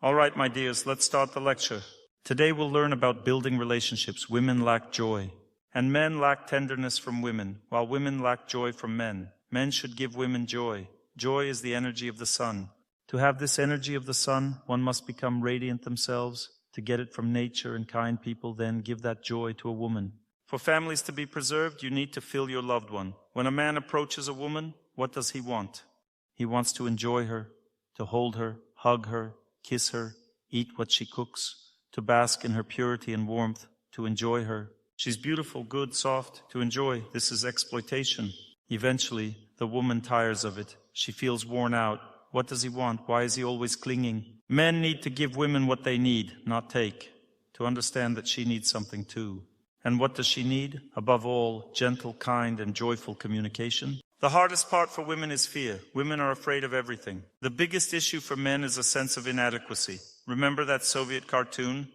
All right, my dears, let's start the lecture. Today we'll learn about building relationships. Women lack joy, and men lack tenderness from women, while women lack joy from men. Men should give women joy. Joy is the energy of the sun. To have this energy of the sun, one must become radiant themselves. To get it from nature and kind people, then give that joy to a woman. For families to be preserved, you need to fill your loved one. When a man approaches a woman, what does he want? He wants to enjoy her, to hold her, hug her, kiss her, eat what she cooks, to bask in her purity and warmth, to enjoy her. She's beautiful, good, soft, to enjoy. This is exploitation. Eventually, the woman tires of it. She feels worn out. What does he want? Why is he always clinging? Men need to give women what they need, not take, to understand that she needs something too. And what does she need? Above all, gentle, kind, and joyful communication. The hardest part for women is fear. Women are afraid of everything. The biggest issue for men is a sense of inadequacy. Remember that Soviet cartoon?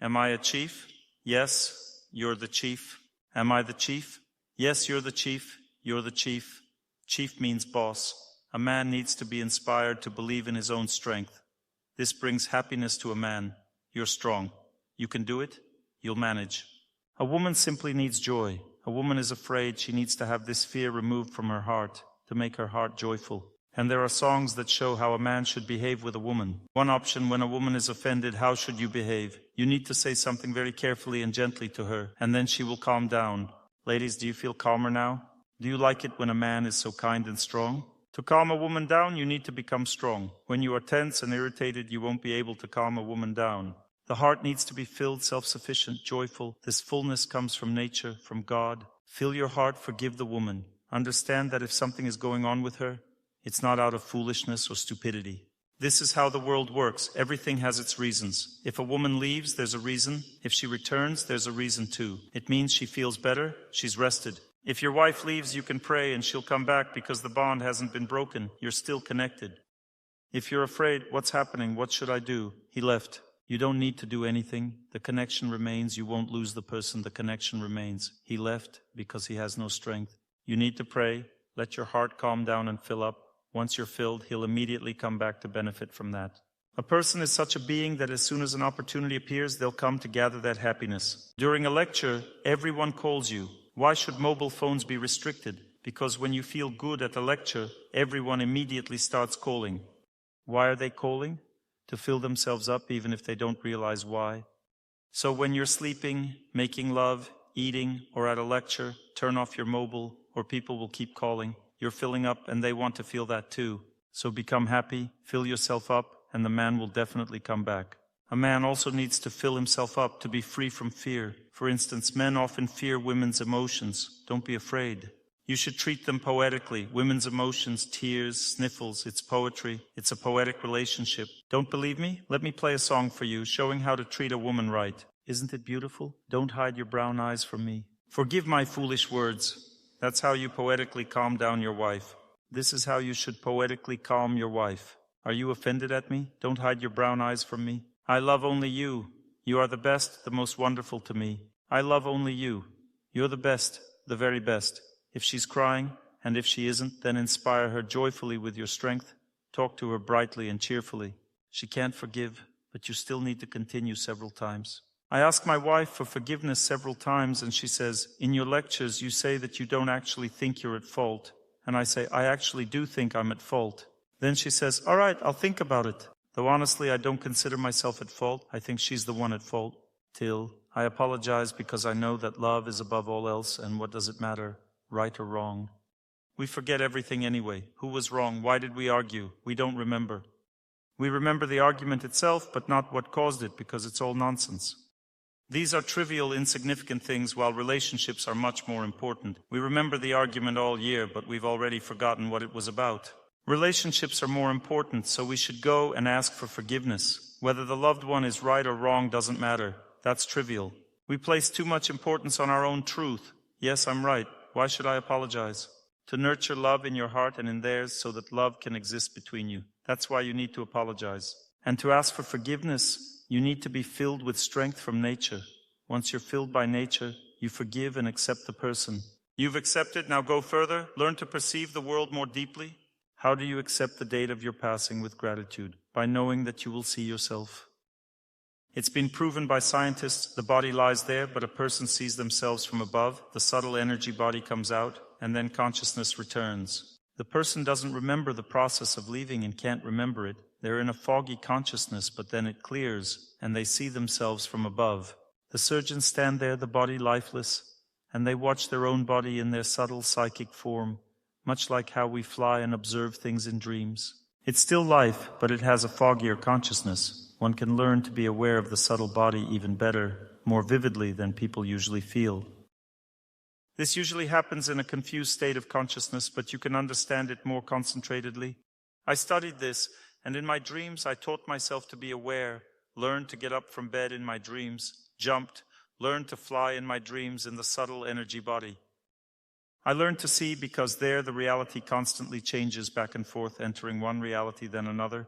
Am I a chief? Yes, you're the chief. Am I the chief? Yes, you're the chief. You're the chief. Chief means boss. A man needs to be inspired to believe in his own strength. This brings happiness to a man. You're strong. You can do it. You'll manage. A woman simply needs joy. A woman is afraid. She needs to have this fear removed from her heart to make her heart joyful. And there are songs that show how a man should behave with a woman. One option: when a woman is offended, how should you behave? You need to say something very carefully and gently to her, and then she will calm down. Ladies, do you feel calmer now? Do you like it when a man is so kind and strong? To calm a woman down, you need to become strong. When you are tense and irritated, you won't be able to calm a woman down. The heart needs to be filled, self-sufficient, joyful. This fullness comes from nature, from God. Fill your heart, forgive the woman. Understand that if something is going on with her, it's not out of foolishness or stupidity. This is how the world works. Everything has its reasons. If a woman leaves, there's a reason. If she returns, there's a reason too. It means she feels better, she's rested. If your wife leaves, you can pray and she'll come back because the bond hasn't been broken. You're still connected. If you're afraid, what's happening? What should I do? He left. You don't need to do anything. The connection remains. You won't lose the person. The connection remains. He left because he has no strength. You need to pray. Let your heart calm down and fill up. Once you're filled, he'll immediately come back to benefit from that. A person is such a being that as soon as an opportunity appears, they'll come to gather that happiness. During a lecture, everyone calls you. Why should mobile phones be restricted? Because when you feel good at the lecture, everyone immediately starts calling. Why are they calling? To fill themselves up even if they don't realize why. So when you're sleeping, making love, eating, or at a lecture, turn off your mobile or people will keep calling. You're filling up and they want to feel that too. So become happy, fill yourself up, and the man will definitely come back. A man also needs to fill himself up to be free from fear. For instance, men often fear women's emotions. Don't be afraid. You should treat them poetically. Women's emotions, tears, sniffles, it's poetry. It's a poetic relationship. Don't believe me? Let me play a song for you, showing how to treat a woman right. Isn't it beautiful? Don't hide your brown eyes from me. Forgive my foolish words. That's how you poetically calm down your wife. This is how you should poetically calm your wife. Are you offended at me? Don't hide your brown eyes from me. I love only you. You are the best, the most wonderful to me. I love only you. You're the best, the very best. If she's crying, and if she isn't, then inspire her joyfully with your strength. Talk to her brightly and cheerfully. She can't forgive, but you still need to continue several times. I ask my wife for forgiveness several times, and she says, in your lectures, you say that you don't actually think you're at fault. And I say, I actually do think I'm at fault. Then she says, all right, I'll think about it. Though honestly, I don't consider myself at fault. I think she's the one at fault. Till I apologize because I know that love is above all else, and what does it matter, right or wrong? We forget everything anyway. Who was wrong? Why did we argue? We don't remember. We remember the argument itself, but not what caused it, because it's all nonsense. These are trivial, insignificant things, while relationships are much more important. We remember the argument all year, but we've already forgotten what it was about. Relationships are more important, so we should go and ask for forgiveness. Whether the loved one is right or wrong doesn't matter. That's trivial. We place too much importance on our own truth. Yes, I'm right. Why should I apologize? To nurture love in your heart and in theirs so that love can exist between you. That's why you need to apologize. And to ask for forgiveness, you need to be filled with strength from nature. Once you're filled by nature, you forgive and accept the person. You've accepted, now go further. Learn to perceive the world more deeply. How do you accept the date of your passing with gratitude? by knowing that you will see yourself. It's been proven by scientists the body lies there, but a person sees themselves from above, the subtle energy body comes out, and then consciousness returns. The person doesn't remember the process of leaving and can't remember it. They're in a foggy consciousness, but then it clears, and they see themselves from above. The surgeons stand there, the body lifeless, and they watch their own body in their subtle psychic form, much like how we fly and observe things in dreams. It's still life, but it has a foggier consciousness. One can learn to be aware of the subtle body even better, more vividly than people usually feel. This usually happens in a confused state of consciousness, but you can understand it more concentratedly. I studied this, and in my dreams I taught myself to be aware, learned to get up from bed in my dreams, jumped, learned to fly in my dreams in the subtle energy body. I learned to see because there the reality constantly changes back and forth, entering one reality then another.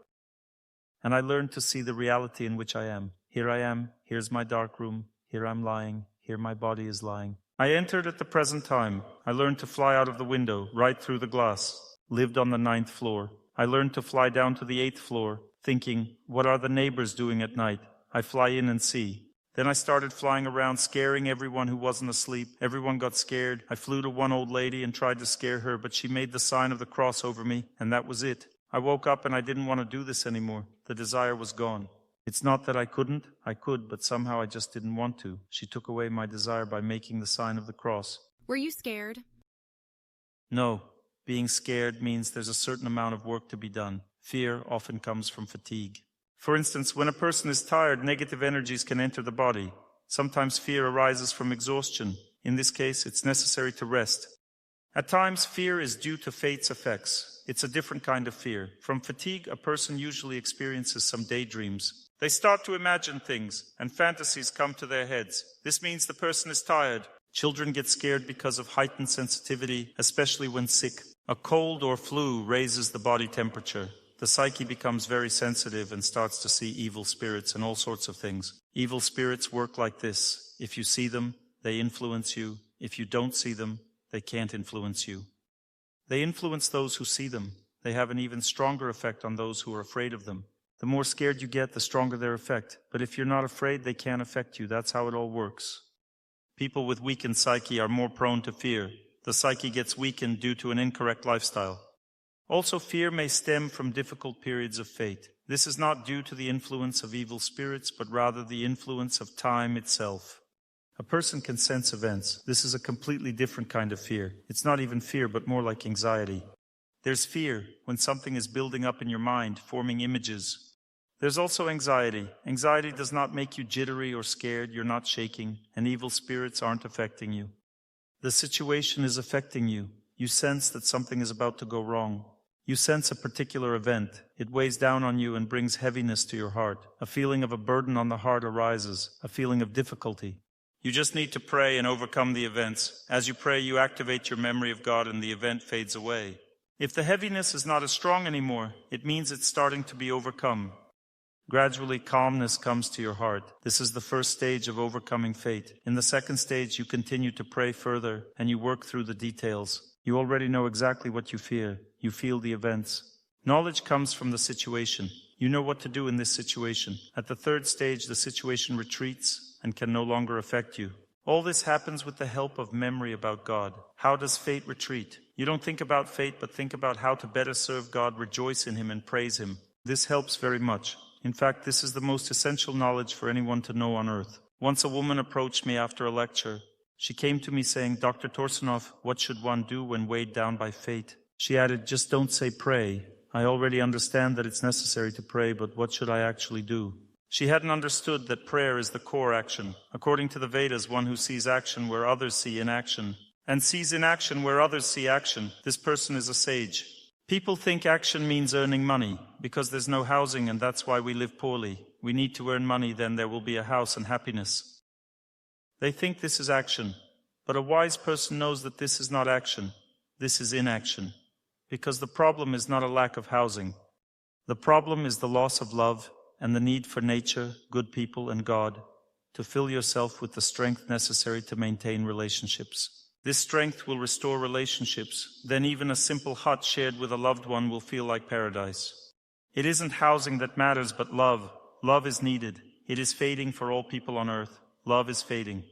And I learned to see the reality in which I am. Here I am, here's my dark room, here I'm lying, here my body is lying. I entered at the present time. I learned to fly out of the window, right through the glass. Lived on the 9th floor. I learned to fly down to the 8th floor, thinking, what are the neighbors doing at night? I fly in and see. Then I started flying around, scaring everyone who wasn't asleep. Everyone got scared. I flew to one old lady and tried to scare her, but she made the sign of the cross over me, and that was it. I woke up and I didn't want to do this anymore. The desire was gone. It's not that I couldn't. I could, but somehow I just didn't want to. She took away my desire by making the sign of the cross. Were you scared? No. Being scared means there's a certain amount of work to be done. Fear often comes from fatigue. For instance, when a person is tired, negative energies can enter the body. Sometimes fear arises from exhaustion. In this case, it's necessary to rest. At times, fear is due to fate's effects. It's a different kind of fear. From fatigue, a person usually experiences some daydreams. They start to imagine things, and fantasies come to their heads. This means the person is tired. Children get scared because of heightened sensitivity, especially when sick. A cold or flu raises the body temperature. The psyche becomes very sensitive and starts to see evil spirits and all sorts of things. Evil spirits work like this. If you see them, they influence you. If you don't see them, they can't influence you. They influence those who see them. They have an even stronger effect on those who are afraid of them. The more scared you get, the stronger their effect. But if you're not afraid, they can't affect you. That's how it all works. People with weakened psyche are more prone to fear. The psyche gets weakened due to an incorrect lifestyle. Also, fear may stem from difficult periods of fate. This is not due to the influence of evil spirits, but rather the influence of time itself. A person can sense events. This is a completely different kind of fear. It's not even fear, but more like anxiety. There's fear when something is building up in your mind, forming images. There's also anxiety. Anxiety does not make you jittery or scared. You're not shaking, and evil spirits aren't affecting you. The situation is affecting you. You sense that something is about to go wrong. You sense a particular event. It weighs down on you and brings heaviness to your heart. A feeling of a burden on the heart arises, a feeling of difficulty. You just need to pray and overcome the events. As you pray, you activate your memory of God and the event fades away. If the heaviness is not as strong anymore, it means it's starting to be overcome. Gradually, calmness comes to your heart. This is the first stage of overcoming fate. In the second stage, you continue to pray further and you work through the details. You already know exactly what you fear. You feel the events. Knowledge comes from the situation. You know what to do in this situation. At the third stage, the situation retreats and can no longer affect you. All this happens with the help of memory about God. How does fate retreat? You don't think about fate, but think about how to better serve God, rejoice in Him, and praise Him. This helps very much. In fact, this is the most essential knowledge for anyone to know on earth. Once a woman approached me after a lecture. She came to me saying, Dr. Torsunov, what should one do when weighed down by fate? She added, just don't say pray. I already understand that it's necessary to pray, but what should I actually do? She hadn't understood that prayer is the core action. According to the Vedas, one who sees action where others see inaction, and sees inaction where others see action, this person is a sage. People think action means earning money, because there's no housing and that's why we live poorly. We need to earn money, then there will be a house and happiness. They think this is action, but a wise person knows that this is not action. This is inaction, because the problem is not a lack of housing. The problem is the loss of love and the need for nature, good people, and God to fill yourself with the strength necessary to maintain relationships. This strength will restore relationships. Then even a simple hut shared with a loved one will feel like paradise. It isn't housing that matters, but love. Love is needed. It is fading for all people on earth. Love is fading.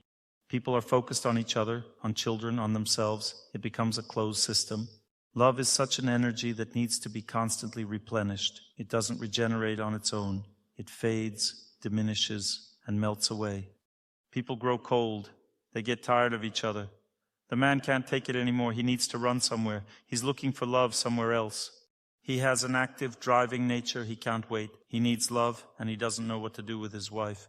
People are focused on each other, on children, on themselves. It becomes a closed system. Love is such an energy that needs to be constantly replenished. It doesn't regenerate on its own. It fades, diminishes, and melts away. People grow cold. They get tired of each other. The man can't take it anymore. He needs to run somewhere. He's looking for love somewhere else. He has an active, driving nature. He can't wait. He needs love, and he doesn't know what to do with his wife.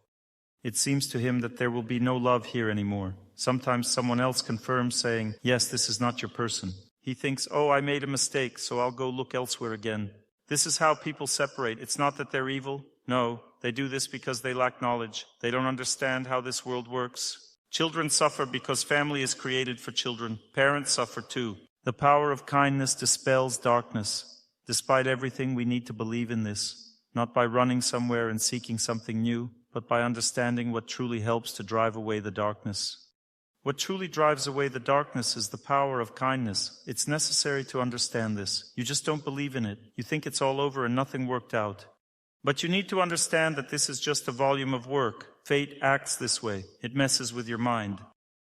It seems to him that there will be no love here anymore. Sometimes someone else confirms, saying, "Yes, this is not your person." He thinks, "Oh, I made a mistake, so I'll go look elsewhere again." This is how people separate. It's not that they're evil. No, they do this because they lack knowledge. They don't understand how this world works. Children suffer because family is created for children. Parents suffer too. The power of kindness dispels darkness. Despite everything, we need to believe in this, not by running somewhere and seeking something new, but by understanding what truly helps to drive away the darkness. What truly drives away the darkness is the power of kindness. It's necessary to understand this. You just don't believe in it. You think it's all over and nothing worked out. But you need to understand that this is just a volume of work. Fate acts this way. It messes with your mind.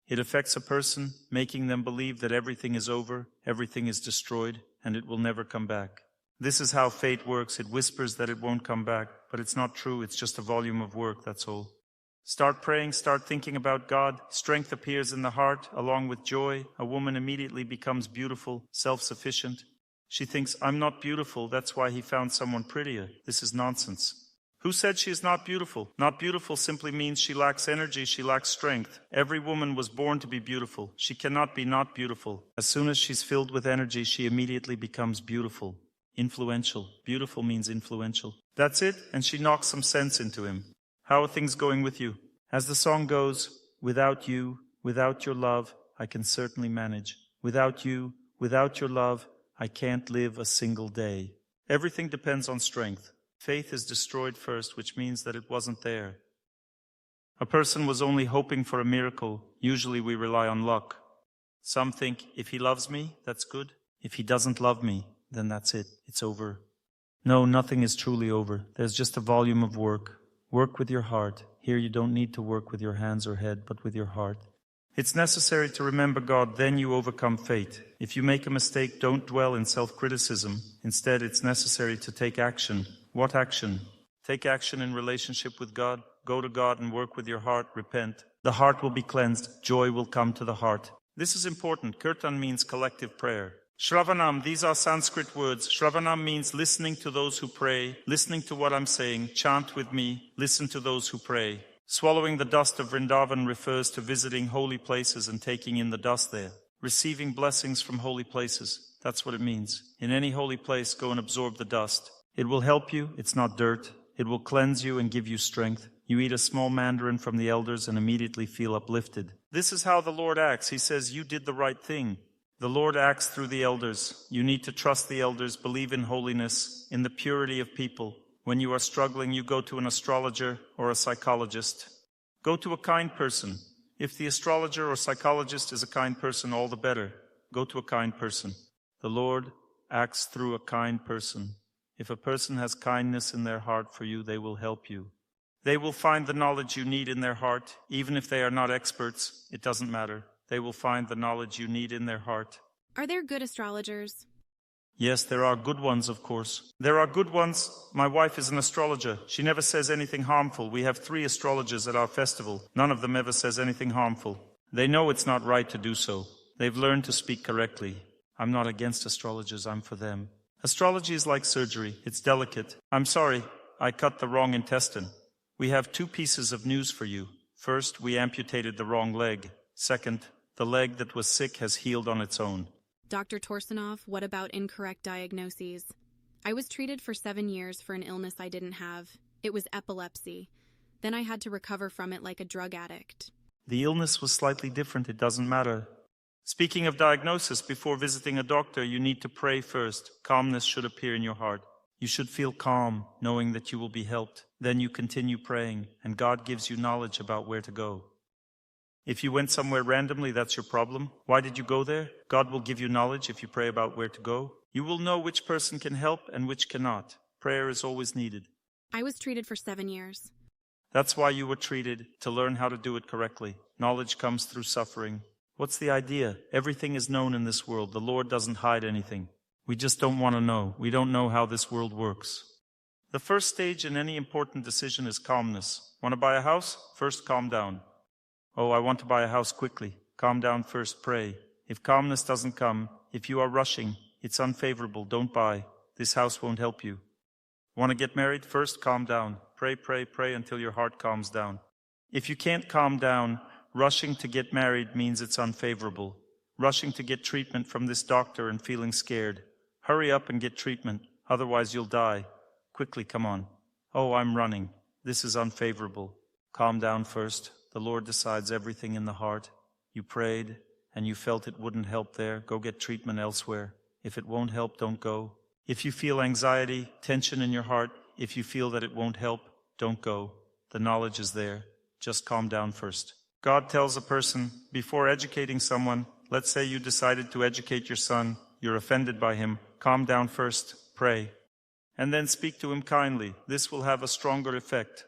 It affects a person, making them believe that everything is over, everything is destroyed, and it will never come back. This is how fate works. It whispers that it won't come back, but it's not true. It's just a volume of work, that's all. Start praying, start thinking about God. Strength appears in the heart, along with joy. A woman immediately becomes beautiful, self-sufficient. She thinks, "I'm not beautiful, that's why he found someone prettier." This is nonsense. Who said she is not beautiful? Not beautiful simply means she lacks energy, she lacks strength. Every woman was born to be beautiful. She cannot be not beautiful. As soon as she's filled with energy, she immediately becomes beautiful. Influential. Beautiful means influential. That's it, and she knocks some sense into him. How are things going with you? As the song goes, without you, without your love, I can certainly manage. Without you, without your love, I can't live a single day. Everything depends on strength. Faith is destroyed first, which means that it wasn't there. A person was only hoping for a miracle. Usually we rely on luck. Some think, if he loves me, that's good. If he doesn't love me, then that's it. It's over. No, nothing is truly over. There's just a volume of work. Work with your heart. Here you don't need to work with your hands or head, but with your heart. It's necessary to remember God, then you overcome fate. If you make a mistake, don't dwell in self-criticism. Instead, it's necessary to take action. What action? Take action in relationship with God. Go to God and work with your heart. Repent. The heart will be cleansed. Joy will come to the heart. This is important. Kirtan means collective prayer. Shravanam, these are Sanskrit words. Shravanam means listening to those who pray, listening to what I'm saying. Chant with me. Listen to those who pray. Swallowing the dust of Vrindavan refers to visiting holy places and taking in the dust there. Receiving blessings from holy places. That's what it means. In any holy place, go and absorb the dust. It will help you. It's not dirt. It will cleanse you and give you strength. You eat a small mandarin from the elders and immediately feel uplifted. This is how the Lord acts. He says, you did the right thing. The Lord acts through the elders. You need to trust the elders, believe in holiness, in the purity of people. When you are struggling, you go to an astrologer or a psychologist. Go to a kind person. If the astrologer or psychologist is a kind person, all the better. Go to a kind person. The Lord acts through a kind person. If a person has kindness in their heart for you, they will help you. They will find the knowledge you need in their heart, even if they are not experts. It doesn't matter. They will find the knowledge you need in their heart. Are there good astrologers? Yes, there are good ones, of course. There are good ones. My wife is an astrologer. She never says anything harmful. We have 3 astrologers at our festival. None of them ever says anything harmful. They know it's not right to do so. They've learned to speak correctly. I'm not against astrologers. I'm for them. Astrology is like surgery. It's delicate. I'm sorry. I cut the wrong intestine. We have 2 pieces of news for you. First, we amputated the wrong leg. Second, the leg that was sick has healed on its own. Dr. Torsunov, what about incorrect diagnoses? I was treated for 7 years for an illness I didn't have. It was epilepsy. Then I had to recover from it like a drug addict. The illness was slightly different. It doesn't matter. Speaking of diagnosis, before visiting a doctor, you need to pray first. Calmness should appear in your heart. You should feel calm, knowing that you will be helped. Then you continue praying, and God gives you knowledge about where to go. If you went somewhere randomly, that's your problem. Why did you go there? God will give you knowledge if you pray about where to go. You will know which person can help and which cannot. Prayer is always needed. I was treated for 7 years. That's why you were treated, to learn how to do it correctly. Knowledge comes through suffering. What's the idea? Everything is known in this world. The Lord doesn't hide anything. We just don't want to know. We don't know how this world works. The first stage in any important decision is calmness. Want to buy a house? First, calm down. Oh, I want to buy a house quickly. Calm down first, pray. If calmness doesn't come, if you are rushing, it's unfavorable, don't buy. This house won't help you. Want to get married? First, calm down. Pray, pray, pray until your heart calms down. If you can't calm down, rushing to get married means it's unfavorable. Rushing to get treatment from this doctor and feeling scared. Hurry up and get treatment, otherwise you'll die. Quickly, come on. Oh, I'm running. This is unfavorable. Calm down first. The Lord decides everything in the heart. You prayed, and you felt it wouldn't help there. Go get treatment elsewhere. If it won't help, don't go. If you feel anxiety, tension in your heart, if you feel that it won't help, don't go. The knowledge is there. Just calm down first. God tells a person, before educating someone, let's say you decided to educate your son, you're offended by him, calm down first, pray. And then speak to him kindly. This will have a stronger effect.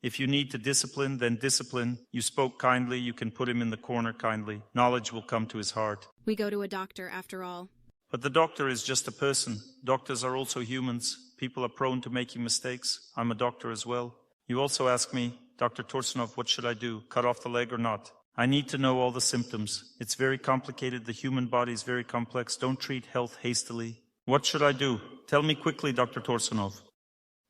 If you need to discipline, then discipline. You spoke kindly, you can put him in the corner kindly. Knowledge will come to his heart. We go to a doctor after all. But the doctor is just a person. Doctors are also humans. People are prone to making mistakes. I'm a doctor as well. You also ask me, Dr. Torsunov, what should I do? Cut off the leg or not? I need to know all the symptoms. It's very complicated. The human body is very complex. Don't treat health hastily. What should I do? Tell me quickly, Dr. Torsunov.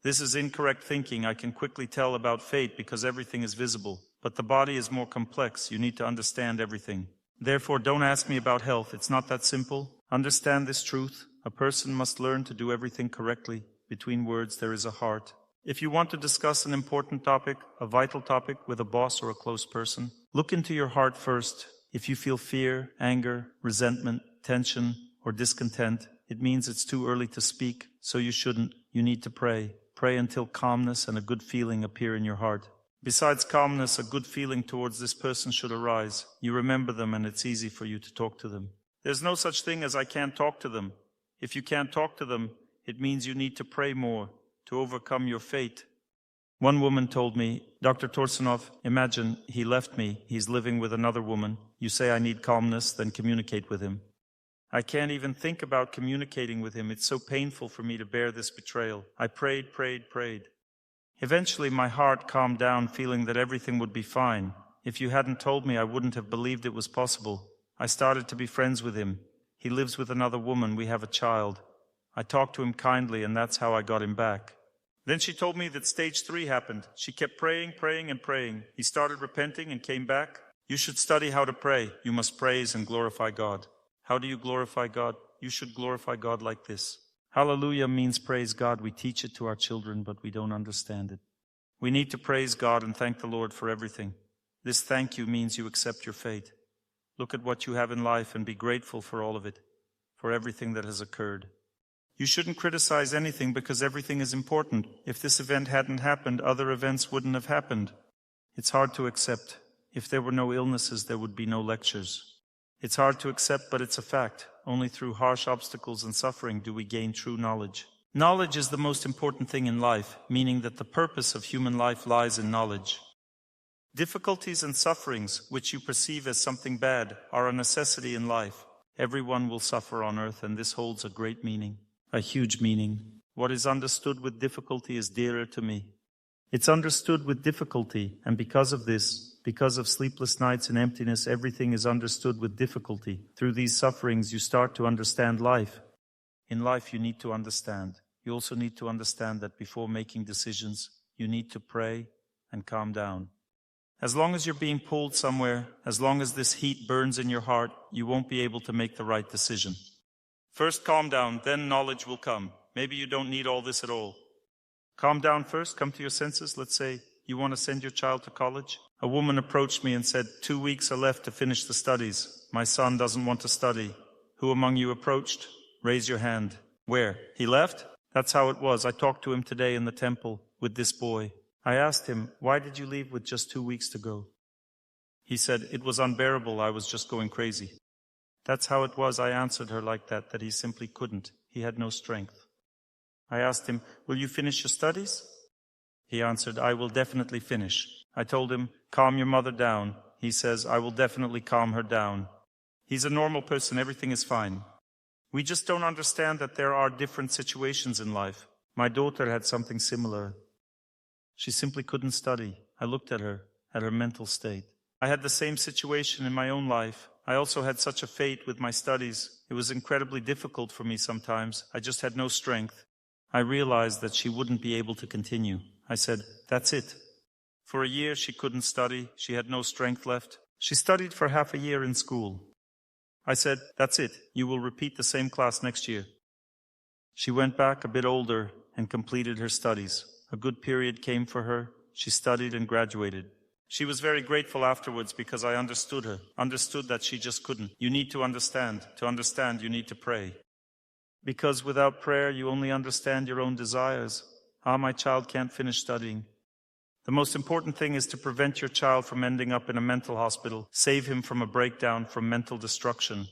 This is incorrect thinking. I can quickly tell about fate because everything is visible. But the body is more complex. You need to understand everything. Therefore, don't ask me about health. It's not that simple. Understand this truth. A person must learn to do everything correctly. Between words, there is a heart. If you want to discuss an important topic, a vital topic with a boss or a close person, look into your heart first. If you feel fear, anger, resentment, tension, or discontent, it means it's too early to speak, so you shouldn't. You need to pray. Pray until calmness and a good feeling appear in your heart. Besides calmness, a good feeling towards this person should arise. You remember them and it's easy for you to talk to them. There's no such thing as I can't talk to them. If you can't talk to them, it means you need to pray more to overcome your fate. One woman told me, Dr. Torsunov, imagine he left me. He's living with another woman. You say I need calmness, then communicate with him. I can't even think about communicating with him. It's so painful for me to bear this betrayal. I prayed. Eventually my heart calmed down, feeling that everything would be fine. If you hadn't told me, I wouldn't have believed it was possible. I started to be friends with him. He lives with another woman. We have a child. I talked to him kindly, and that's how I got him back. Then she told me that stage 3 happened. She kept praying. He started repenting and came back. You should study how to pray. You must praise and glorify God. How do you glorify God? You should glorify God like this. Hallelujah means praise God. We teach it to our children, but we don't understand it. We need to praise God and thank the Lord for everything. This thank you means you accept your fate. Look at what you have in life and be grateful for all of it, for everything that has occurred. You shouldn't criticize anything because everything is important. If this event hadn't happened, other events wouldn't have happened. It's hard to accept. If there were no illnesses, there would be no lectures. It's hard to accept, but it's a fact. Only through harsh obstacles and suffering do we gain true knowledge. Knowledge is the most important thing in life, meaning that the purpose of human life lies in knowledge. Difficulties and sufferings, which you perceive as something bad, are a necessity in life. Everyone will suffer on earth, and this holds a great meaning, a huge meaning. What is understood with difficulty is dearer to me. It's understood with difficulty, and because of this, because of sleepless nights and emptiness, everything is understood with difficulty. Through these sufferings, you start to understand life. In life, you need to understand. You also need to understand that before making decisions, you need to pray and calm down. As long as you're being pulled somewhere, as long as this heat burns in your heart, you won't be able to make the right decision. First, calm down, then knowledge will come. Maybe you don't need all this at all. Calm down first, come to your senses. Let's say you want to send your child to college. A woman approached me and said, 2 weeks are left to finish the studies. My son doesn't want to study. Who among you approached? Raise your hand. Where? He left? That's how it was. I talked to him today in the temple with this boy. I asked him, why did you leave with just 2 weeks to go? He said, it was unbearable. I was just going crazy. That's how it was. I answered her like that he simply couldn't. He had no strength. I asked him, "Will you finish your studies?" He answered, "I will definitely finish." I told him, "Calm your mother down." He says, "I will definitely calm her down." He's a normal person, everything is fine. We just don't understand that there are different situations in life. My daughter had something similar. She simply couldn't study. I looked at her mental state. I had the same situation in my own life. I also had such a fate with my studies. It was incredibly difficult for me sometimes. I just had no strength. I realized that she wouldn't be able to continue. I said, "That's it." For a year she couldn't study. She had no strength left. She studied for half a year in school. I said, "That's it. You will repeat the same class next year." She went back a bit older and completed her studies. A good period came for her. She studied and graduated. She was very grateful afterwards because I understood her, understood that she just couldn't. You need to understand. To understand, you need to pray. Because without prayer, you only understand your own desires. Ah, my child can't finish studying. The most important thing is to prevent your child from ending up in a mental hospital, save him from a breakdown, from mental destruction.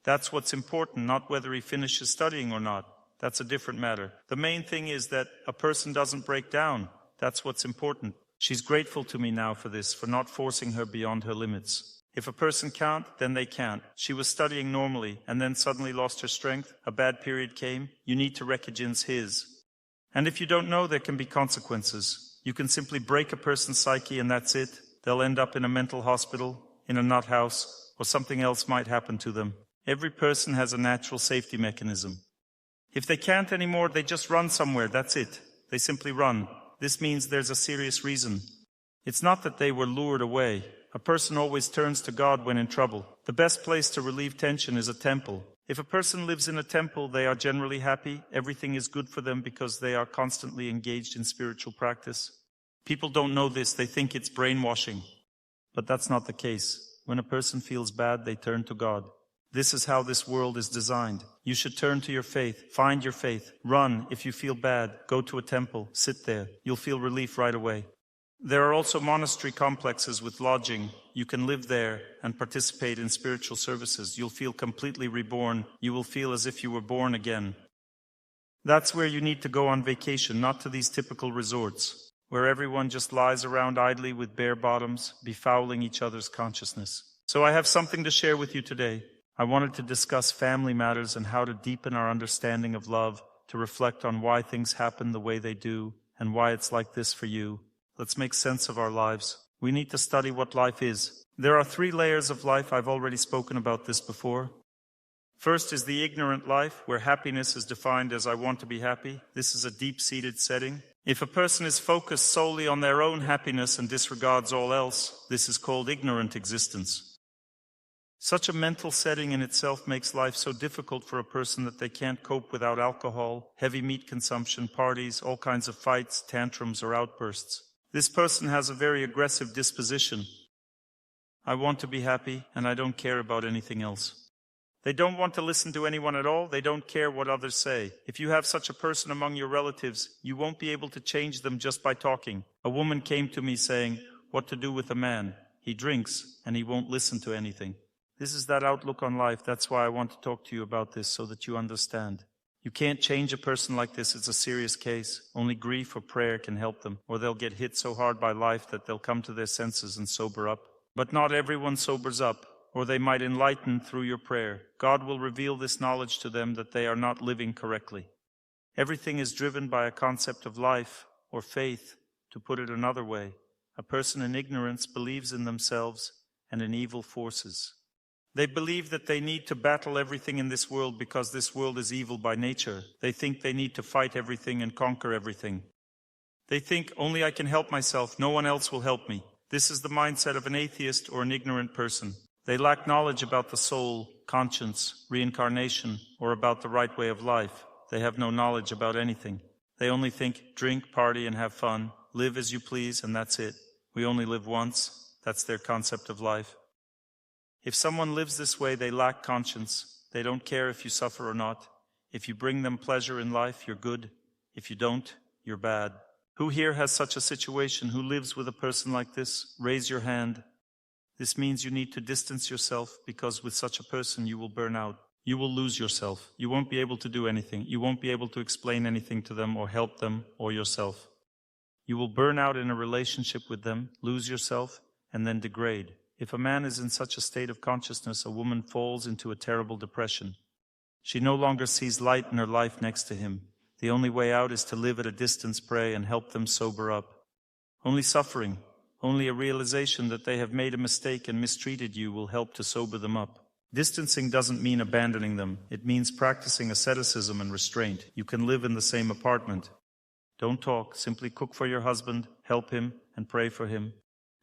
That's what's important, not whether he finishes studying or not. That's a different matter. The main thing is that a person doesn't break down. That's what's important. She's grateful to me now for this, for not forcing her beyond her limits. If a person can't, then they can't. She was studying normally and then suddenly lost her strength. A bad period came. You need to recognize his. And if you don't know, there can be consequences. You can simply break a person's psyche and that's it. They'll end up in a mental hospital, in a nut house, or something else might happen to them. Every person has a natural safety mechanism. If they can't anymore, they just run somewhere, that's it. They simply run. This means there's a serious reason. It's not that they were lured away. A person always turns to God when in trouble. The best place to relieve tension is a temple. If a person lives in a temple, they are generally happy. Everything is good for them because they are constantly engaged in spiritual practice. People don't know this. They think it's brainwashing. But that's not the case. When a person feels bad, they turn to God. This is how this world is designed. You should turn to your faith. Find your faith. Run if you feel bad. Go to a temple. Sit there. You'll feel relief right away. There are also monastery complexes with lodging. You can live there and participate in spiritual services. You'll feel completely reborn. You will feel as if you were born again. That's where you need to go on vacation, not to these typical resorts, where everyone just lies around idly with bare bottoms, befouling each other's consciousness. So I have something to share with you today. I wanted to discuss family matters and how to deepen our understanding of love, to reflect on why things happen the way they do and why it's like this for you. Let's make sense of our lives. We need to study what life is. There are 3 layers of life. I've already spoken about this before. First is the ignorant life, where happiness is defined as I want to be happy. This is a deep-seated setting. If a person is focused solely on their own happiness and disregards all else, this is called ignorant existence. Such a mental setting in itself makes life so difficult for a person that they can't cope without alcohol, heavy meat consumption, parties, all kinds of fights, tantrums, or outbursts. This person has a very aggressive disposition. I want to be happy, and I don't care about anything else. They don't want to listen to anyone at all. They don't care what others say. If you have such a person among your relatives, you won't be able to change them just by talking. A woman came to me saying, "What to do with a man? He drinks, and he won't listen to anything." This is that outlook on life. That's why I want to talk to you about this, so that you understand. You can't change a person like this. It's a serious case. Only grief or prayer can help them, or they'll get hit so hard by life that they'll come to their senses and sober up. But not everyone sobers up, or they might enlighten through your prayer. God will reveal this knowledge to them that they are not living correctly. Everything is driven by a concept of life or faith. To put it another way, a person in ignorance believes in themselves and in evil forces. They believe that they need to battle everything in this world because this world is evil by nature. They think they need to fight everything and conquer everything. They think, only I can help myself, no one else will help me. This is the mindset of an atheist or an ignorant person. They lack knowledge about the soul, conscience, reincarnation, or about the right way of life. They have no knowledge about anything. They only think, drink, party, and have fun, live as you please, and that's it. We only live once. That's their concept of life. If someone lives this way, they lack conscience. They don't care if you suffer or not. If you bring them pleasure in life, you're good. If you don't, you're bad. Who here has such a situation? Who lives with a person like this? Raise your hand. This means you need to distance yourself, because with such a person you will burn out. You will lose yourself. You won't be able to do anything. You won't be able to explain anything to them or help them or yourself. You will burn out in a relationship with them, lose yourself, and then degrade. If a man is in such a state of consciousness, a woman falls into a terrible depression. She no longer sees light in her life next to him. The only way out is to live at a distance, pray, and help them sober up. Only suffering, only a realization that they have made a mistake and mistreated you will help to sober them up. Distancing doesn't mean abandoning them. It means practicing asceticism and restraint. You can live in the same apartment. Don't talk. Simply cook for your husband, help him, and pray for him.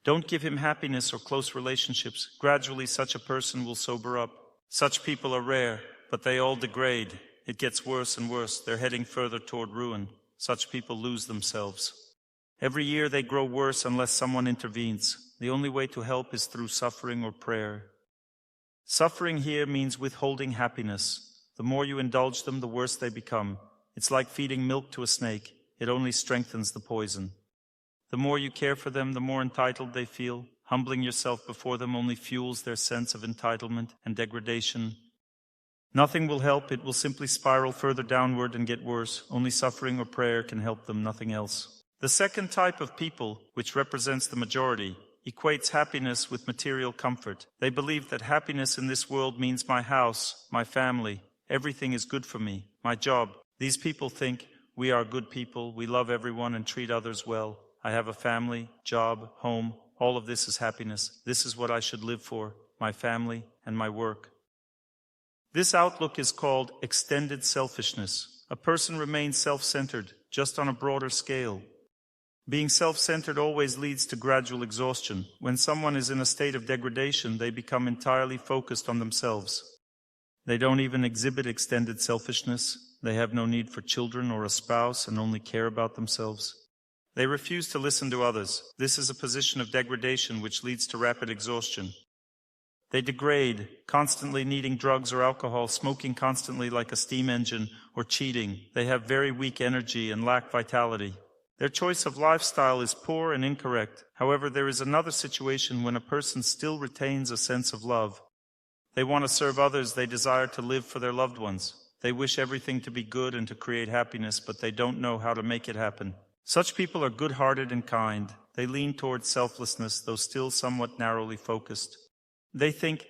Don't give him happiness or close relationships. Gradually, such a person will sober up. Such people are rare, but they all degrade. It gets worse and worse. They're heading further toward ruin. Such people lose themselves. Every year they grow worse unless someone intervenes. The only way to help is through suffering or prayer. Suffering here means withholding happiness. The more you indulge them, the worse they become. It's like feeding milk to a snake. It only strengthens the poison. The more you care for them, the more entitled they feel. Humbling yourself before them only fuels their sense of entitlement and degradation. Nothing will help. It will simply spiral further downward and get worse. Only suffering or prayer can help them, nothing else. The second type of people, which represents the majority, equates happiness with material comfort. They believe that happiness in this world means my house, my family, everything is good for me, my job. These people think, we are good people, we love everyone and treat others well. I have a family, job, home, all of this is happiness. This is what I should live for, my family and my work. This outlook is called extended selfishness. A person remains self-centered, just on a broader scale. Being self-centered always leads to gradual exhaustion. When someone is in a state of degradation, they become entirely focused on themselves. They don't even exhibit extended selfishness. They have no need for children or a spouse and only care about themselves. They refuse to listen to others. This is a position of degradation which leads to rapid exhaustion. They degrade, constantly needing drugs or alcohol, smoking constantly like a steam engine, or cheating. They have very weak energy and lack vitality. Their choice of lifestyle is poor and incorrect. However, there is another situation when a person still retains a sense of love. They want to serve others. They desire to live for their loved ones. They wish everything to be good and to create happiness, but they don't know how to make it happen. Such people are good-hearted and kind. They lean towards selflessness, though still somewhat narrowly focused. They think,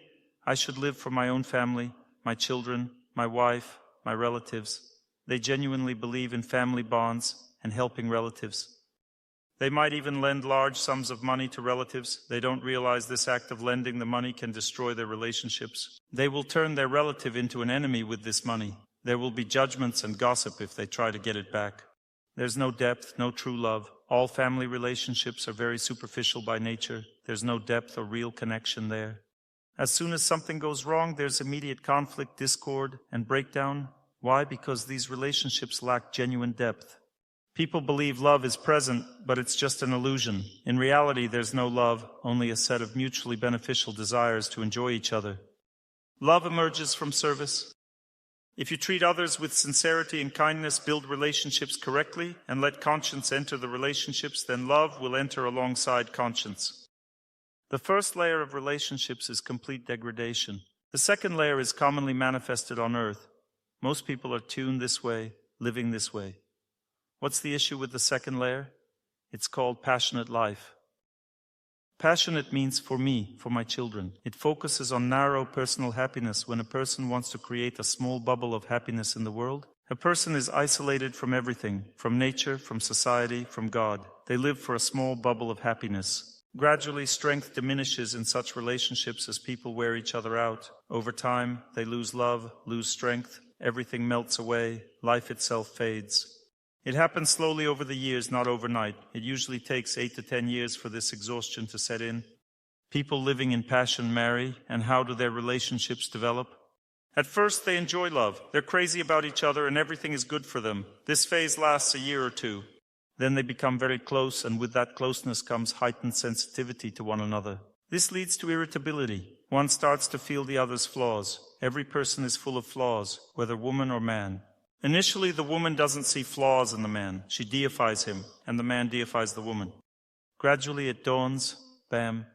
I should live for my own family, my children, my wife, my relatives. They genuinely believe in family bonds and helping relatives. They might even lend large sums of money to relatives. They don't realize this act of lending the money can destroy their relationships. They will turn their relative into an enemy with this money. There will be judgments and gossip if they try to get it back. There's no depth, no true love. All family relationships are very superficial by nature. There's no depth or real connection there. As soon as something goes wrong, there's immediate conflict, discord, and breakdown. Why? Because these relationships lack genuine depth. People believe love is present, but it's just an illusion. In reality, there's no love, only a set of mutually beneficial desires to enjoy each other. Love emerges from service. If you treat others with sincerity and kindness, build relationships correctly, and let conscience enter the relationships, then love will enter alongside conscience. The first layer of relationships is complete degradation. The second layer is commonly manifested on earth. Most people are tuned this way, living this way. What's the issue with the second layer? It's called passionate life. Passionate means for me, for my children. It focuses on narrow personal happiness. When a person wants to create a small bubble of happiness in the world, a person is isolated from everything, from nature, from society, from God. They live for a small bubble of happiness. Gradually, strength diminishes in such relationships as people wear each other out. Over time, they lose love, lose strength, everything melts away, life itself fades. It happens slowly over the years, not overnight. It usually takes 8 to 10 years for this exhaustion to set in. People living in passion marry, and how do their relationships develop? At first, they enjoy love. They're crazy about each other, and everything is good for them. This phase lasts a year or two. Then they become very close, and with that closeness comes heightened sensitivity to one another. This leads to irritability. One starts to feel the other's flaws. Every person is full of flaws, whether woman or man. Initially, the woman doesn't see flaws in the man. She deifies him, and the man deifies the woman. Gradually, it dawns, bam,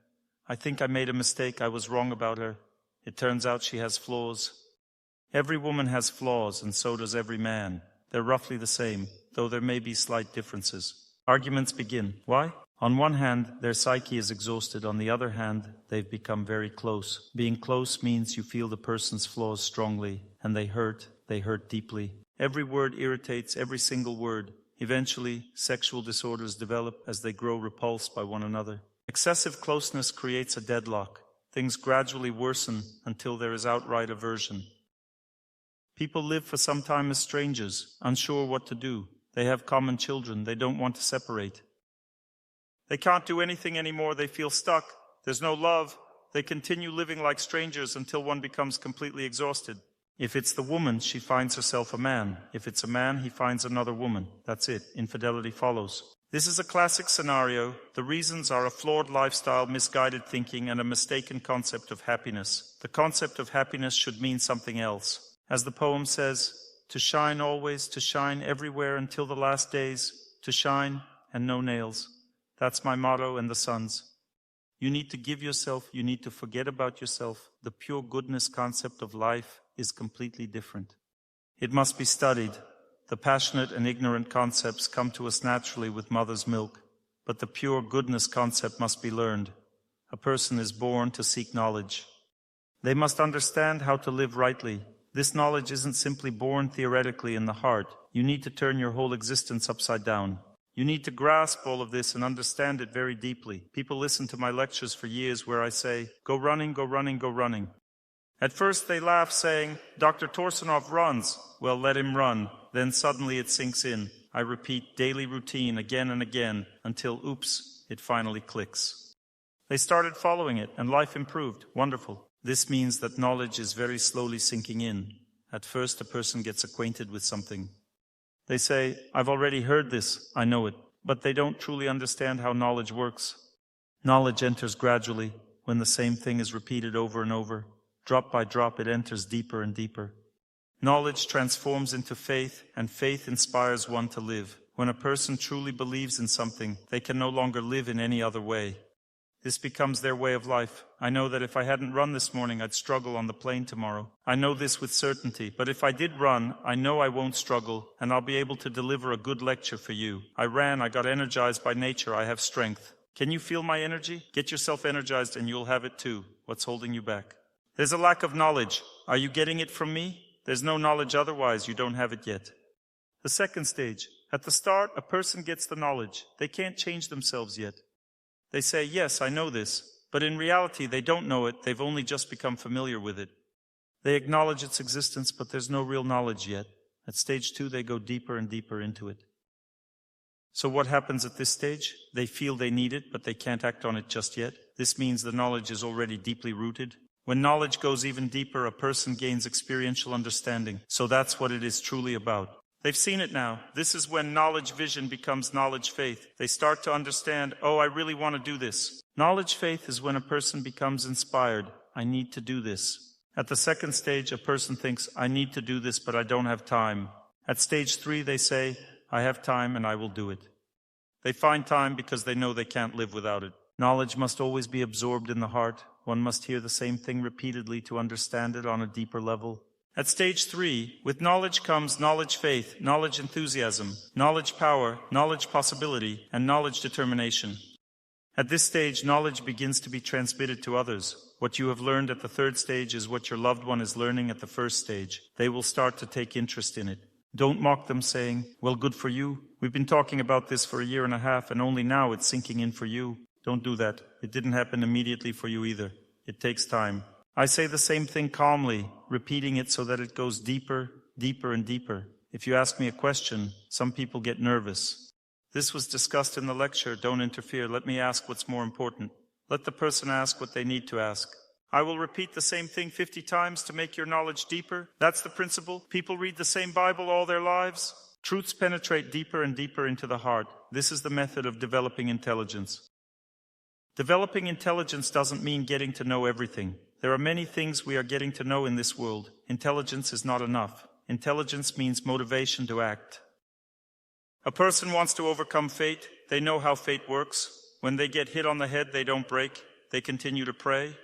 I think I made a mistake. I was wrong about her. It turns out she has flaws. Every woman has flaws, and so does every man. They're roughly the same, though there may be slight differences. Arguments begin. Why? On one hand, their psyche is exhausted. On the other hand, they've become very close. Being close means you feel the person's flaws strongly, and they hurt deeply. Every word irritates, every single word. Eventually, sexual disorders develop as they grow repulsed by one another. Excessive closeness creates a deadlock. Things gradually worsen until there is outright aversion. People live for some time as strangers, unsure what to do. They have common children. They don't want to separate. They can't do anything anymore. They feel stuck. There's no love. They continue living like strangers until one becomes completely exhausted. If it's the woman, she finds herself a man. If it's a man, he finds another woman. That's it. Infidelity follows. This is a classic scenario. The reasons are a flawed lifestyle, misguided thinking, and a mistaken concept of happiness. The concept of happiness should mean something else. As the poem says, to shine always, to shine everywhere until the last days, to shine and no nails. That's my motto and the sun's. You need to give yourself, you need to forget about yourself. The pure goodness concept of life is completely different. It must be studied. The passionate and ignorant concepts come to us naturally with mother's milk, but the pure goodness concept must be learned. A person is born to seek knowledge. They must understand how to live rightly. This knowledge isn't simply born theoretically in the heart. You need to turn your whole existence upside down. You need to grasp all of this and understand it very deeply. People listen to my lectures for years where I say, go running, go running, go running. At first they laugh, saying, Dr. Torsunov runs. Well, let him run. Then suddenly it sinks in. I repeat daily routine again and again until, oops, it finally clicks. They started following it and life improved. Wonderful. This means that knowledge is very slowly sinking in. At first a person gets acquainted with something. They say, I've already heard this, I know it, but they don't truly understand how knowledge works. Knowledge enters gradually when the same thing is repeated over and over. Drop by drop it enters deeper and deeper. Knowledge transforms into faith, and faith inspires one to live. When a person truly believes in something, they can no longer live in any other way. This becomes their way of life. I know that if I hadn't run this morning, I'd struggle on the plane tomorrow. I know this with certainty, but if I did run, I know I won't struggle, and I'll be able to deliver a good lecture for you. I ran, I got energized by nature, I have strength. Can you feel my energy? Get yourself energized and you'll have it too. What's holding you back? There's a lack of knowledge. Are you getting it from me? There's no knowledge otherwise, you don't have it yet. The second stage. At the start, a person gets the knowledge. They can't change themselves yet. They say, yes, I know this, but in reality they don't know it, they've only just become familiar with it. They acknowledge its existence, but there's no real knowledge yet. At stage 2, they go deeper and deeper into it. So what happens at this stage? They feel they need it, but they can't act on it just yet. This means the knowledge is already deeply rooted. When knowledge goes even deeper, a person gains experiential understanding. So that's what it is truly about. They've seen it now. This is when knowledge vision becomes knowledge faith. They start to understand, oh, I really want to do this. Knowledge faith is when a person becomes inspired. I need to do this. At the second stage, a person thinks, I need to do this, but I don't have time. At stage 3, they say, I have time and I will do it. They find time because they know they can't live without it. Knowledge must always be absorbed in the heart. One must hear the same thing repeatedly to understand it on a deeper level. At stage 3, with knowledge comes knowledge faith, knowledge enthusiasm, knowledge power, knowledge possibility, and knowledge determination. At this stage, knowledge begins to be transmitted to others. What you have learned at the third stage is what your loved one is learning at the first stage. They will start to take interest in it. Don't mock them saying, well, good for you. We've been talking about this for 1.5 years and only now it's sinking in for you. Don't do that. It didn't happen immediately for you either. It takes time. I say the same thing calmly, repeating it so that it goes deeper, deeper, and deeper. If you ask me a question, some people get nervous. This was discussed in the lecture. Don't interfere. Let me ask what's more important. Let the person ask what they need to ask. I will repeat the same thing 50 times to make your knowledge deeper. That's the principle. People read the same Bible all their lives. Truths penetrate deeper and deeper into the heart. This is the method of developing intelligence. Developing intelligence doesn't mean getting to know everything. There are many things we are getting to know in this world. Intelligence is not enough. Intelligence means motivation to act. A person wants to overcome fate. They know how fate works. When they get hit on the head, they don't break. They continue to pray.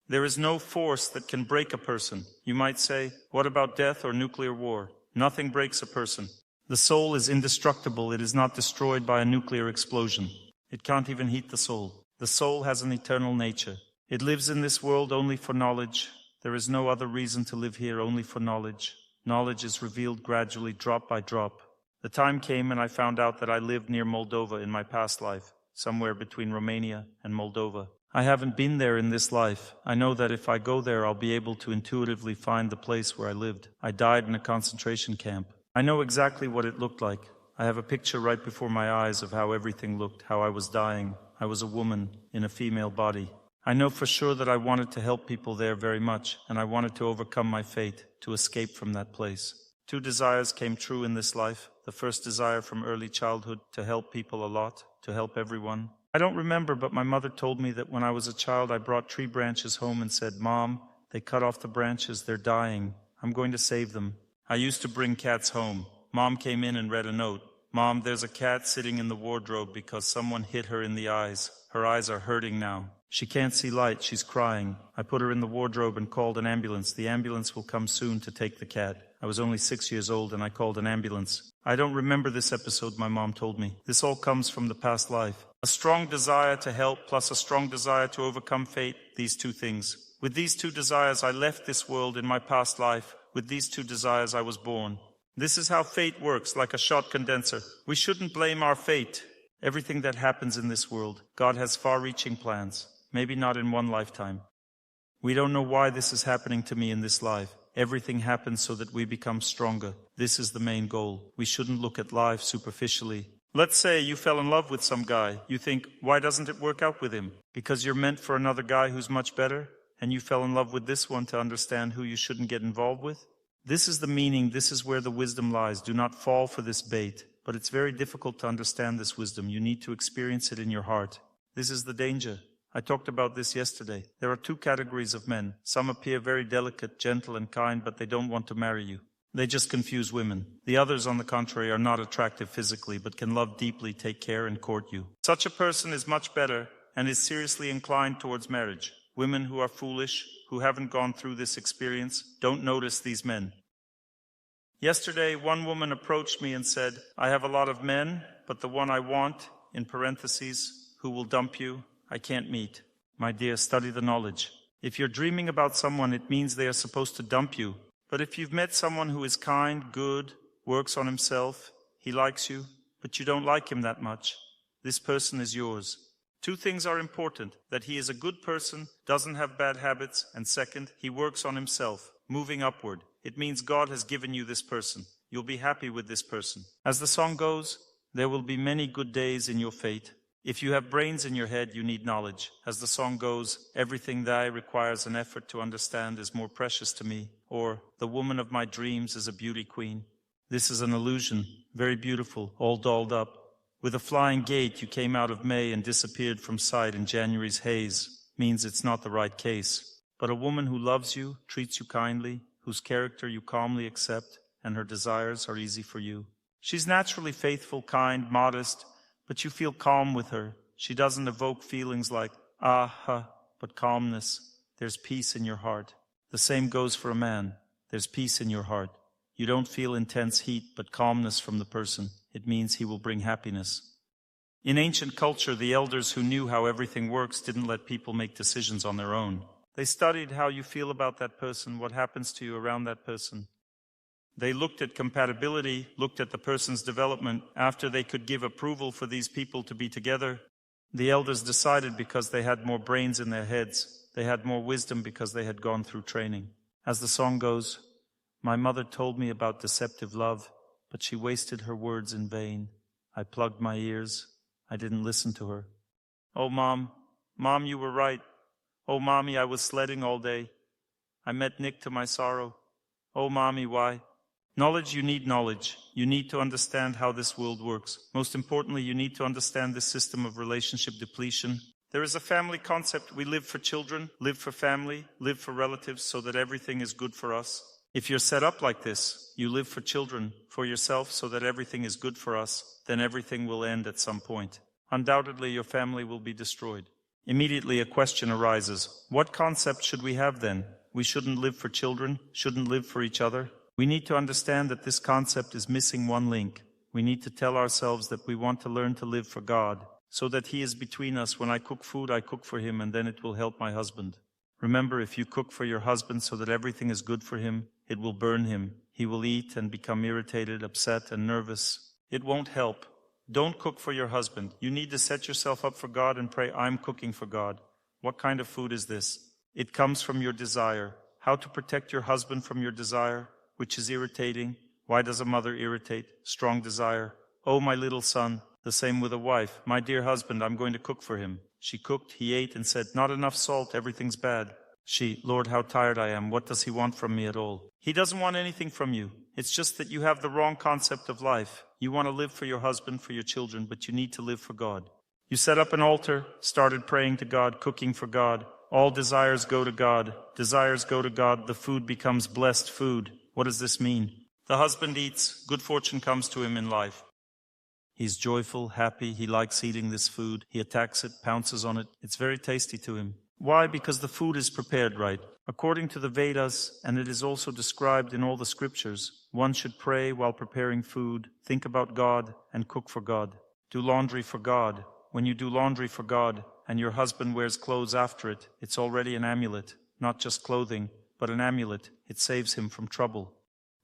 There is no force that can break a person. You might say, what about death or nuclear war? Nothing breaks a person. The soul is indestructible. It is not destroyed by a nuclear explosion. It can't even heat the soul. The soul has an eternal nature. It lives in this world only for knowledge. There is no other reason to live here only for knowledge. Knowledge is revealed gradually, drop by drop. The time came and I found out that I lived near Moldova in my past life, somewhere between Romania and Moldova. I haven't been there in this life. I know that if I go there, I'll be able to intuitively find the place where I lived. I died in a concentration camp. I know exactly what it looked like. I have a picture right before my eyes of how everything looked, how I was dying. I was a woman in a female body. I know for sure that I wanted to help people there very much, and I wanted to overcome my fate, to escape from that place. 2 desires came true in this life. The first desire from early childhood, to help people a lot, to help everyone. I don't remember, but my mother told me that when I was a child, I brought tree branches home and said, Mom, they cut off the branches, they're dying. I'm going to save them. I used to bring cats home. Mom came in and read a note. Mom, there's a cat sitting in the wardrobe because someone hit her in the eyes. Her eyes are hurting now. She can't see light. She's crying. I put her in the wardrobe and called an ambulance. The ambulance will come soon to take the cat. I was only 6 years old and I called an ambulance. I don't remember this episode, my mom told me. This all comes from the past life. A strong desire to help plus a strong desire to overcome fate, these 2 things. With these 2 desires, I left this world in my past life. With these 2 desires, I was born. This is how fate works, like a shot condenser. We shouldn't blame our fate. Everything that happens in this world, God has far-reaching plans. Maybe not in one lifetime. We don't know why this is happening to me in this life. Everything happens so that we become stronger. This is the main goal. We shouldn't look at life superficially. Let's say you fell in love with some guy. You think, why doesn't it work out with him? Because you're meant for another guy who's much better, and you fell in love with this one to understand who you shouldn't get involved with? This is the meaning. This is where the wisdom lies. Do not fall for this bait. But it's very difficult to understand this wisdom. You need to experience it in your heart. This is the danger. I talked about this yesterday. There are 2 categories of men. Some appear very delicate, gentle, and kind, but they don't want to marry you. They just confuse women. The others, on the contrary, are not attractive physically, but can love deeply, take care, and court you. Such a person is much better and is seriously inclined towards marriage. Women who are foolish, who haven't gone through this experience, don't notice these men. Yesterday, one woman approached me and said, I have a lot of men, but the one I want, in parentheses, who will dump you, I can't meet. My dear, study the knowledge. If you're dreaming about someone, it means they are supposed to dump you. But if you've met someone who is kind, good, works on himself, he likes you, but you don't like him that much, this person is yours. 2 things are important, that he is a good person, doesn't have bad habits, and second, he works on himself, moving upward. It means God has given you this person. You'll be happy with this person. As the song goes, there will be many good days in your fate. If you have brains in your head, you need knowledge. As the song goes, everything that I requires an effort to understand is more precious to me. Or, the woman of my dreams is a beauty queen. This is an illusion, very beautiful, all dolled up. With a flying gait, you came out of May and disappeared from sight in January's haze. Means it's not the right case. But a woman who loves you, treats you kindly, whose character you calmly accept, and her desires are easy for you. She's naturally faithful, kind, modest, but you feel calm with her. She doesn't evoke feelings like, but calmness. There's peace in your heart. The same goes for a man. There's peace in your heart. You don't feel intense heat, but calmness from the person. It means he will bring happiness. In ancient culture, the elders who knew how everything works didn't let people make decisions on their own. They studied how you feel about that person, what happens to you around that person. They looked at compatibility, looked at the person's development. After they could give approval for these people to be together, the elders decided because they had more brains in their heads. They had more wisdom because they had gone through training. As the song goes, my mother told me about deceptive love, but she wasted her words in vain. I plugged my ears. I didn't listen to her. Oh, Mom, you were right. Oh, Mommy, I was sledding all day. I met Nick to my sorrow. Oh, Mommy, why? Knowledge, you need knowledge. You need to understand how this world works. Most importantly, you need to understand this system of relationship depletion. There is a family concept. We live for children, live for family, live for relatives so that everything is good for us. If you're set up like this, you live for children, for yourself so that everything is good for us, then everything will end at some point. Undoubtedly, your family will be destroyed. Immediately a question arises. What concept should we have then? We shouldn't live for children, shouldn't live for each other? We need to understand that this concept is missing one link. We need to tell ourselves that we want to learn to live for God, so that He is between us. When I cook food, I cook for Him, and then it will help my husband. Remember, if you cook for your husband so that everything is good for him, it will burn him. He will eat and become irritated, upset, and nervous. It won't help. Don't cook for your husband. You need to set yourself up for God and pray, I'm cooking for God. What kind of food is this? It comes from your desire. How to protect your husband from your desire, which is irritating. Why does a mother irritate? Strong desire. Oh, my little son. The same with a wife. My dear husband, I'm going to cook for him. She cooked, he ate, and said, not enough salt, everything's bad. She, Lord, how tired I am. What does he want from me at all? He doesn't want anything from you. It's just that you have the wrong concept of life. You want to live for your husband, for your children, but you need to live for God. You set up an altar, started praying to God, cooking for God. All desires go to God. Desires go to God. The food becomes blessed food. What does this mean? The husband eats. Good fortune comes to him in life. He's joyful, happy. He likes eating this food. He attacks it, pounces on it. It's very tasty to him. Why? Because the food is prepared right. According to the Vedas, and it is also described in all the scriptures, one should pray while preparing food, think about God, and cook for God. Do laundry for God. When you do laundry for God, and your husband wears clothes after it, it's already an amulet. Not just clothing, but an amulet. It saves him from trouble.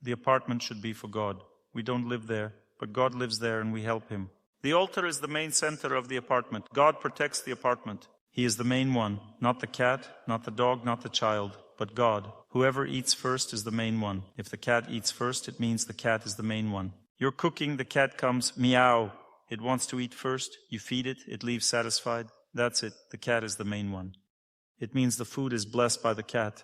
The apartment should be for God. We don't live there, but God lives there and we help him. The altar is the main center of the apartment. God protects the apartment. He is the main one, not the cat, not the dog, not the child, but God. Whoever eats first is the main one. If the cat eats first, it means the cat is the main one. You're cooking, the cat comes, meow. It wants to eat first. You feed it, it leaves satisfied. That's it. The cat is the main one. It means the food is blessed by the cat.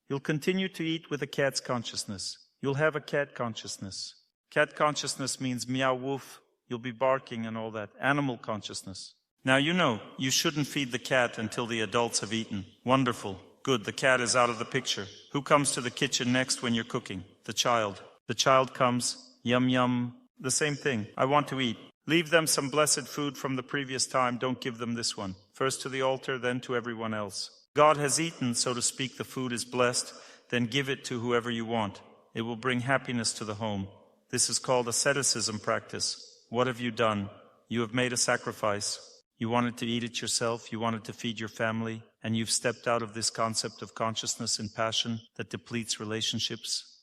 You'll continue to eat with a cat's consciousness. You'll have a cat consciousness. Cat consciousness means meow woof. You'll be barking and all that. Animal consciousness. Now you know, you shouldn't feed the cat until the adults have eaten. Wonderful. Good, the cat is out of the picture. Who comes to the kitchen next when you're cooking? The child. The child comes, yum yum. The same thing. I want to eat. Leave them some blessed food from the previous time. Don't give them this one. First to the altar, then to everyone else. God has eaten, so to speak, the food is blessed. Then give it to whoever you want. It will bring happiness to the home. This is called asceticism practice. What have you done? You have made a sacrifice. You wanted to eat it yourself. You wanted to feed your family. And you've stepped out of this concept of consciousness and passion that depletes relationships.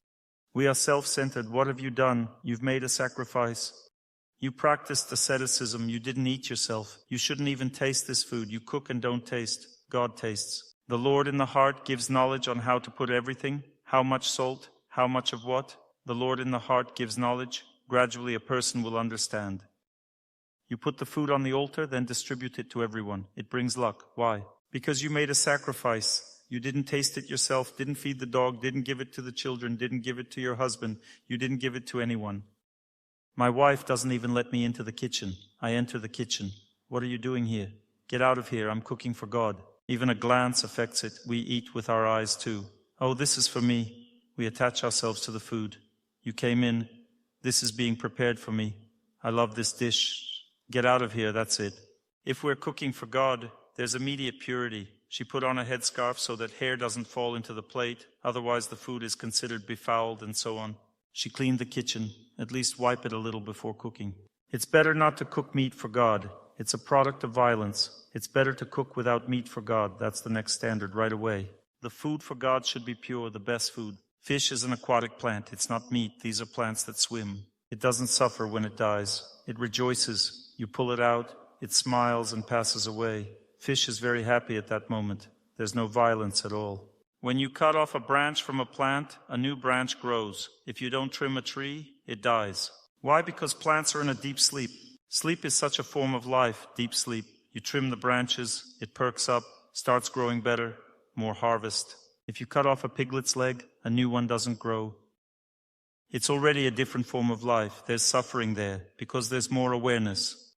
We are self-centered. What have you done? You've made a sacrifice. You practiced asceticism. You didn't eat yourself. You shouldn't even taste this food. You cook and don't taste. God tastes. The Lord in the heart gives knowledge on how to put everything. How much salt? How much of what? The Lord in the heart gives knowledge. Gradually a person will understand. You put the food on the altar, then distribute it to everyone. It brings luck. Why? Because you made a sacrifice. You didn't taste it yourself, didn't feed the dog, didn't give it to the children, didn't give it to your husband. You didn't give it to anyone. My wife doesn't even let me into the kitchen. I enter the kitchen. What are you doing here? Get out of here. I'm cooking for God. Even a glance affects it. We eat with our eyes too. Oh, this is for me. We attach ourselves to the food. You came in. This is being prepared for me. I love this dish. Get out of here. That's it. If we're cooking for God, there's immediate purity. She put on a headscarf so that hair doesn't fall into the plate. Otherwise, the food is considered befouled and so on. She cleaned the kitchen. At least wipe it a little before cooking. It's better not to cook meat for God. It's a product of violence. It's better to cook without meat for God. That's the next standard right away. The food for God should be pure, the best food. Fish is an aquatic plant. It's not meat. These are plants that swim. It doesn't suffer when it dies. It rejoices. You pull it out. It smiles and passes away. Fish is very happy at that moment. There's no violence at all. When you cut off a branch from a plant, a new branch grows. If you don't trim a tree, it dies. Why? Because plants are in a deep sleep. Sleep is such a form of life, deep sleep. You trim the branches, it perks up, starts growing better, more harvest. If you cut off a piglet's leg, a new one doesn't grow. It's already a different form of life. There's suffering there, because there's more awareness.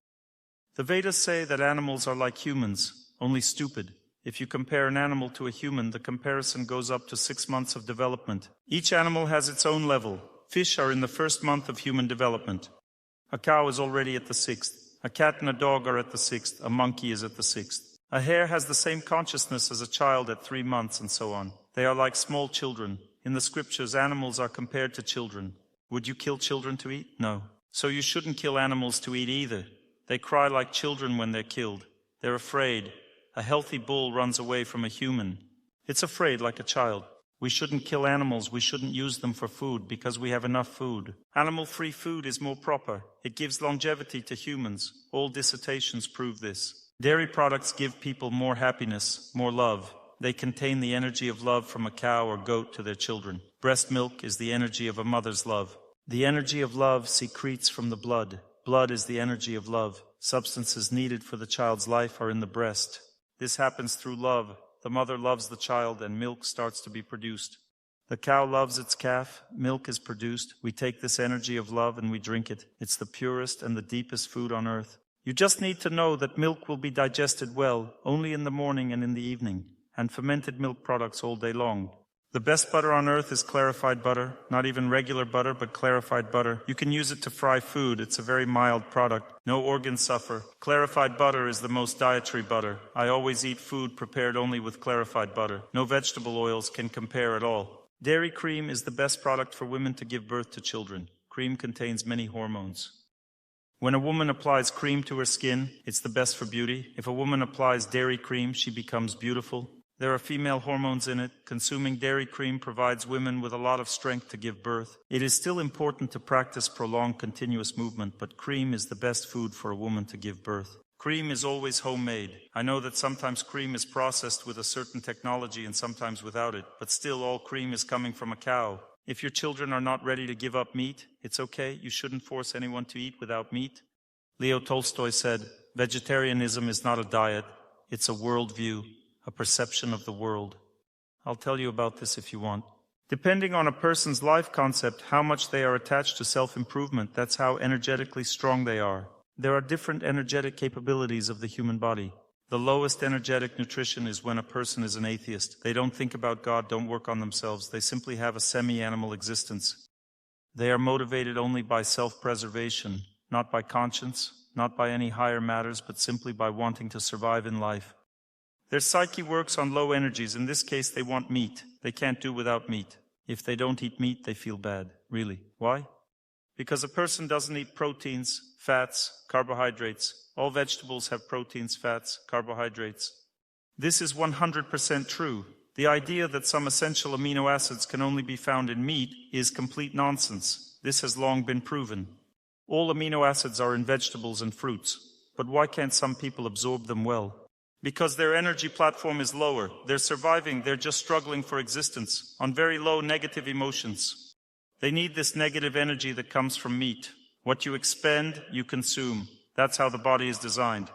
The Vedas say that animals are like humans, only stupid. If you compare an animal to a human, the comparison goes up to 6 months of development. Each animal has its own level. Fish are in the first month of human development. A cow is already at the 6th. A cat and a dog are at the 6th. A monkey is at the 6th. A hare has the same consciousness as a child at 3 months and so on. They are like small children. In the scriptures, animals are compared to children. Would you kill children to eat? No. So you shouldn't kill animals to eat either. They cry like children when they're killed. They're afraid. A healthy bull runs away from a human. It's afraid like a child. We shouldn't kill animals. We shouldn't use them for food because we have enough food. Animal-free food is more proper. It gives longevity to humans. All dissertations prove this. Dairy products give people more happiness, more love. They contain the energy of love from a cow or goat to their children. Breast milk is the energy of a mother's love. The energy of love secretes from the blood. Blood is the energy of love. Substances needed for the child's life are in the breast. This happens through love. The mother loves the child and milk starts to be produced. The cow loves its calf. Milk is produced. We take this energy of love and we drink it. It's the purest and the deepest food on earth. You just need to know that milk will be digested well only in the morning and in the evening, and fermented milk products all day long. The best butter on earth is clarified butter, not even regular butter, but clarified butter. You can use it to fry food. It's a very mild product. No organs suffer. Clarified butter is the most dietary butter. I always eat food prepared only with clarified butter. No vegetable oils can compare at all. Dairy cream is the best product for women to give birth to children. Cream contains many hormones. When a woman applies cream to her skin, it's the best for beauty. If a woman applies dairy cream, she becomes beautiful. There are female hormones in it. Consuming dairy cream provides women with a lot of strength to give birth. It is still important to practice prolonged continuous movement, but cream is the best food for a woman to give birth. Cream is always homemade. I know that sometimes cream is processed with a certain technology and sometimes without it, but still all cream is coming from a cow. If your children are not ready to give up meat, it's okay. You shouldn't force anyone to eat without meat. Leo Tolstoy said, "Vegetarianism is not a diet, it's a worldview. A perception of the world." I'll tell you about this if you want. Depending on a person's life concept, how much they are attached to self-improvement, that's how energetically strong they are. There are different energetic capabilities of the human body. The lowest energetic nutrition is when a person is an atheist. They don't think about God, don't work on themselves. They simply have a semi-animal existence. They are motivated only by self-preservation, not by conscience, not by any higher matters, but simply by wanting to survive in life. Their psyche works on low energies. In this case, they want meat. They can't do without meat. If they don't eat meat, they feel bad. Really. Why? Because a person doesn't eat proteins, fats, carbohydrates. All vegetables have proteins, fats, carbohydrates. This is 100% true. The idea that some essential amino acids can only be found in meat is complete nonsense. This has long been proven. All amino acids are in vegetables and fruits. But why can't some people absorb them well? Because their energy platform is lower. They're surviving, they're just struggling for existence, on very low negative emotions. They need this negative energy that comes from meat. What you expend, you consume. That's how the body is designed.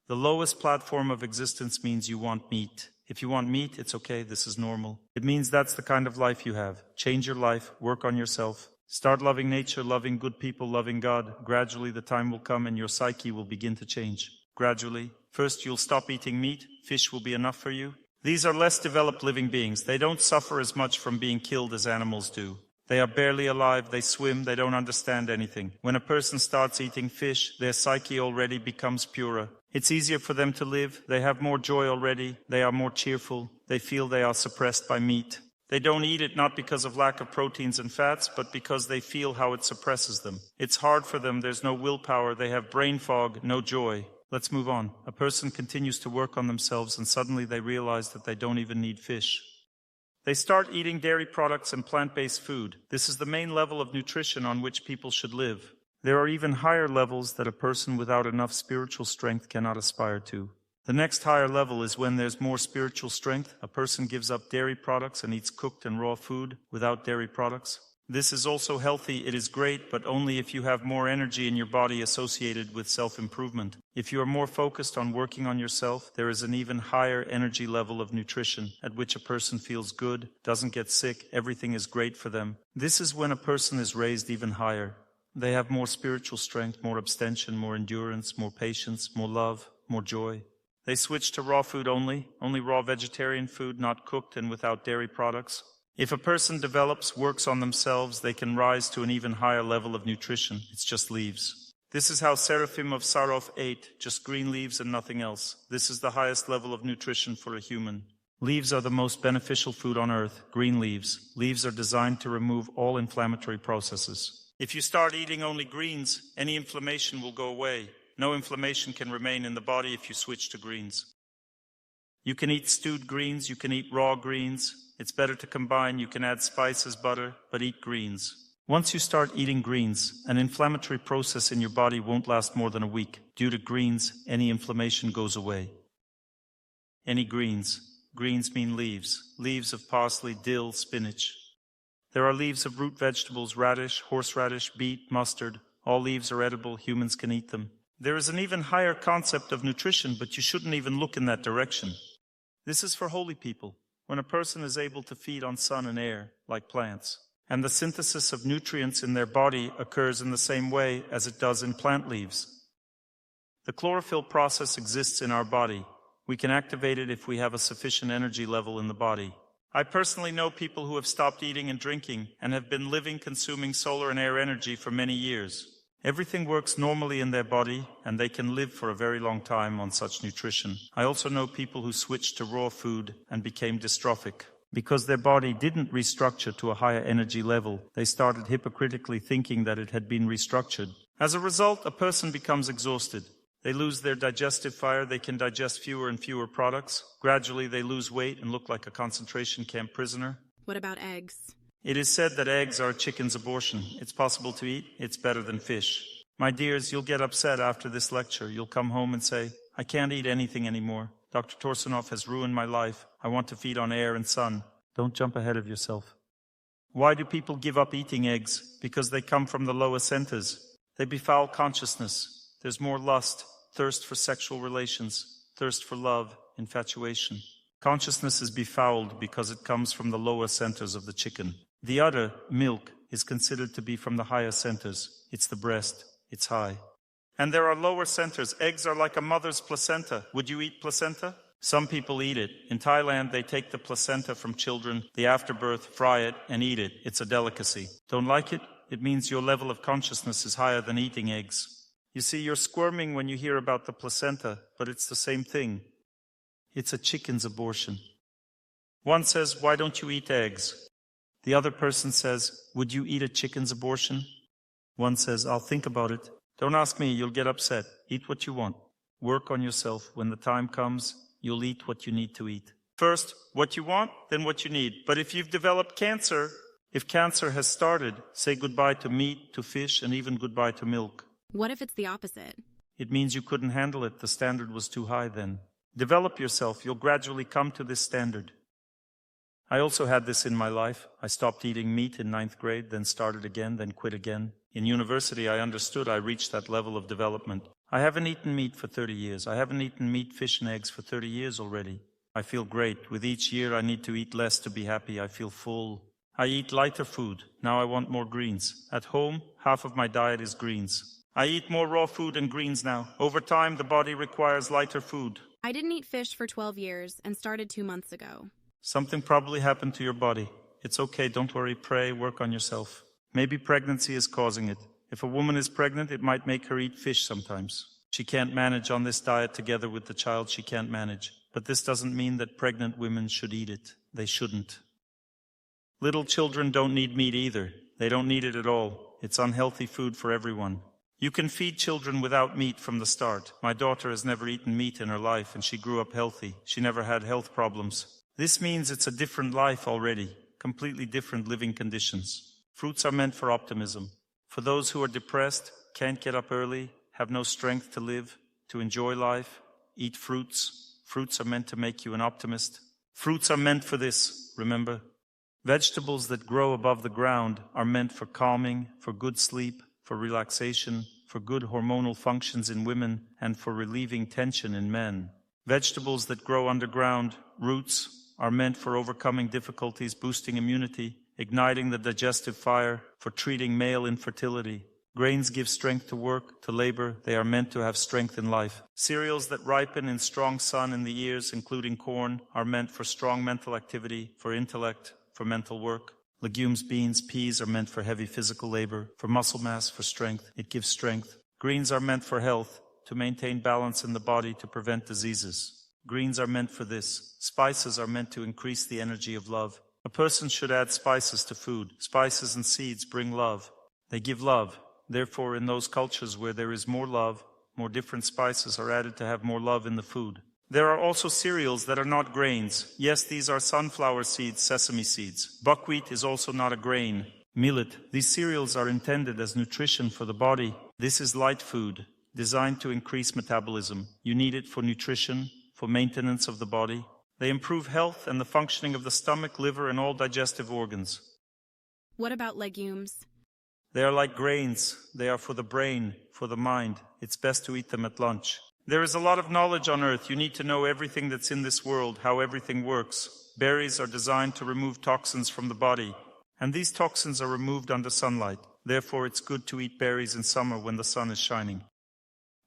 The lowest platform of existence means you want meat. If you want meat, it's okay, this is normal. It means that's the kind of life you have. Change your life, work on yourself. Start loving nature, loving good people, loving God. Gradually the time will come and your psyche will begin to change. Gradually. First, you'll stop eating meat. Fish will be enough for you. These are less developed living beings. They don't suffer as much from being killed as animals do. They are barely alive. They swim. They don't understand anything. When a person starts eating fish, their psyche already becomes purer. It's easier for them to live. They have more joy already. They are more cheerful. They feel they are suppressed by meat. They don't eat it not because of lack of proteins and fats, but because they feel how it suppresses them. It's hard for them. There's no willpower. They have brain fog, no joy. Let's move on. A person continues to work on themselves and suddenly they realize that they don't even need fish. They start eating dairy products and plant-based food. This is the main level of nutrition on which people should live. There are even higher levels that a person without enough spiritual strength cannot aspire to. The next higher level is when there's more spiritual strength. A person gives up dairy products and eats cooked and raw food without dairy products. This is also healthy, it is great, but only if you have more energy in your body associated with self-improvement. If you are more focused on working on yourself, there is an even higher energy level of nutrition at which a person feels good, doesn't get sick, everything is great for them. This is when a person is raised even higher. They have more spiritual strength, more abstention, more endurance, more patience, more love, more joy. They switch to raw food only raw vegetarian food, not cooked and without dairy products. If a person develops, works on themselves, they can rise to an even higher level of nutrition. It's just leaves. This is how Seraphim of Sarov ate, just green leaves and nothing else. This is the highest level of nutrition for a human. Leaves are the most beneficial food on earth, green leaves. Leaves are designed to remove all inflammatory processes. If you start eating only greens, any inflammation will go away. No inflammation can remain in the body if you switch to greens. You can eat stewed greens, you can eat raw greens. It's better to combine, you can add spices, butter, but eat greens. Once you start eating greens, an inflammatory process in your body won't last more than a week. Due to greens, any inflammation goes away. Any greens. Greens mean leaves. Leaves of parsley, dill, spinach. There are leaves of root vegetables, radish, horseradish, beet, mustard. All leaves are edible, humans can eat them. There is an even higher concept of nutrition, but you shouldn't even look in that direction. This is for holy people, when a person is able to feed on sun and air, like plants, and the synthesis of nutrients in their body occurs in the same way as it does in plant leaves. The chlorophyll process exists in our body. We can activate it if we have a sufficient energy level in the body. I personally know people who have stopped eating and drinking and have been living consuming solar and air energy for many years. Everything works normally in their body, and they can live for a very long time on such nutrition. I also know people who switched to raw food and became dystrophic. Because their body didn't restructure to a higher energy level, they started hypocritically thinking that it had been restructured. As a result, a person becomes exhausted. They lose their digestive fire, they can digest fewer and fewer products. Gradually, they lose weight and look like a concentration camp prisoner. What about eggs? It is said that eggs are a chicken's abortion. It's possible to eat. It's better than fish. My dears, you'll get upset after this lecture. You'll come home and say, I can't eat anything anymore. Dr. Torsunov has ruined my life. I want to feed on air and sun. Don't jump ahead of yourself. Why do people give up eating eggs? Because they come from the lower centers. They befoul consciousness. There's more lust, thirst for sexual relations, thirst for love, infatuation. Consciousness is befouled because it comes from the lower centers of the chicken. The udder, milk, is considered to be from the higher centers. It's the breast. It's high. And there are lower centers. Eggs are like a mother's placenta. Would you eat placenta? Some people eat it. In Thailand, they take the placenta from children, the afterbirth, fry it, and eat it. It's a delicacy. Don't like it? It means your level of consciousness is higher than eating eggs. You see, you're squirming when you hear about the placenta, but it's the same thing. It's a chicken's abortion. One says, why don't you eat eggs? The other person says, would you eat a chicken's abortion? One says, I'll think about it. Don't ask me, you'll get upset. Eat what you want. Work on yourself. When the time comes, you'll eat what you need to eat. First, what you want, then what you need. But if you've developed cancer, if cancer has started, say goodbye to meat, to fish, and even goodbye to milk. What if it's the opposite? It means you couldn't handle it. The standard was too high then. Develop yourself. You'll gradually come to this standard. I also had this in my life. I stopped eating meat in 9th grade, then started again, then quit again. In university, I understood I reached that level of development. I haven't eaten meat for 30 years. I haven't eaten meat, fish, and eggs for 30 years already. I feel great. With each year, I need to eat less to be happy. I feel full. I eat lighter food. Now I want more greens. At home, half of my diet is greens. I eat more raw food and greens now. Over time, the body requires lighter food. I didn't eat fish for 12 years and started 2 months ago. Something probably happened to your body. It's okay, don't worry, pray, work on yourself. Maybe pregnancy is causing it. If a woman is pregnant, it might make her eat fish sometimes. She can't manage on this diet together with the child she can't manage. But this doesn't mean that pregnant women should eat it. They shouldn't. Little children don't need meat either. They don't need it at all. It's unhealthy food for everyone. You can feed children without meat from the start. My daughter has never eaten meat in her life, and she grew up healthy. She never had health problems. This means it's a different life already, completely different living conditions. Fruits are meant for optimism. For those who are depressed, can't get up early, have no strength to live, to enjoy life, eat fruits. Fruits are meant to make you an optimist. Fruits are meant for this, remember? Vegetables that grow above the ground are meant for calming, for good sleep, for relaxation, for good hormonal functions in women, and for relieving tension in men. Vegetables that grow underground, roots, are meant for overcoming difficulties, boosting immunity, igniting the digestive fire, for treating male infertility. Grains give strength to work, to labor. They are meant to have strength in life. Cereals that ripen in strong sun in the ears, including corn, are meant for strong mental activity, for intellect, for mental work. Legumes, beans, peas are meant for heavy physical labor, for muscle mass, for strength. It gives strength. Greens are meant for health, to maintain balance in the body to prevent diseases. Greens are meant for this. Spices are meant to increase the energy of love. A person should add spices to food. Spices and seeds bring love. They give love. Therefore, in those cultures where there is more love, more different spices are added to have more love in the food. There are also cereals that are not grains. Yes, these are sunflower seeds, sesame seeds. Buckwheat is also not a grain. Millet. These cereals are intended as nutrition for the body. This is light food, designed to increase metabolism. You need it for nutrition, for maintenance of the body. They improve health and the functioning of the stomach, liver, and all digestive organs. What about legumes? They are like grains. They are for the brain, for the mind. It's best to eat them at lunch. There is a lot of knowledge on earth. You need to know everything that's in this world, how everything works. Berries are designed to remove toxins from the body, and these toxins are removed under sunlight. Therefore, it's good to eat berries in summer when the sun is shining.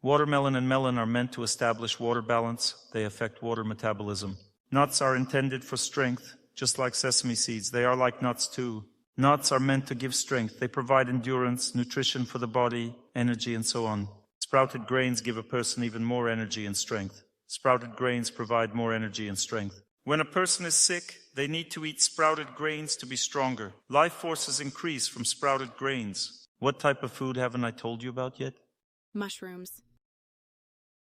Watermelon and melon are meant to establish water balance. They affect water metabolism. Nuts are intended for strength, just like sesame seeds. They are like nuts too. Nuts are meant to give strength. They provide endurance, nutrition for the body, energy, and so on. Sprouted grains give a person even more energy and strength. Sprouted grains provide more energy and strength. When a person is sick, they need to eat sprouted grains to be stronger. Life forces increase from sprouted grains. What type of food haven't I told you about yet? Mushrooms.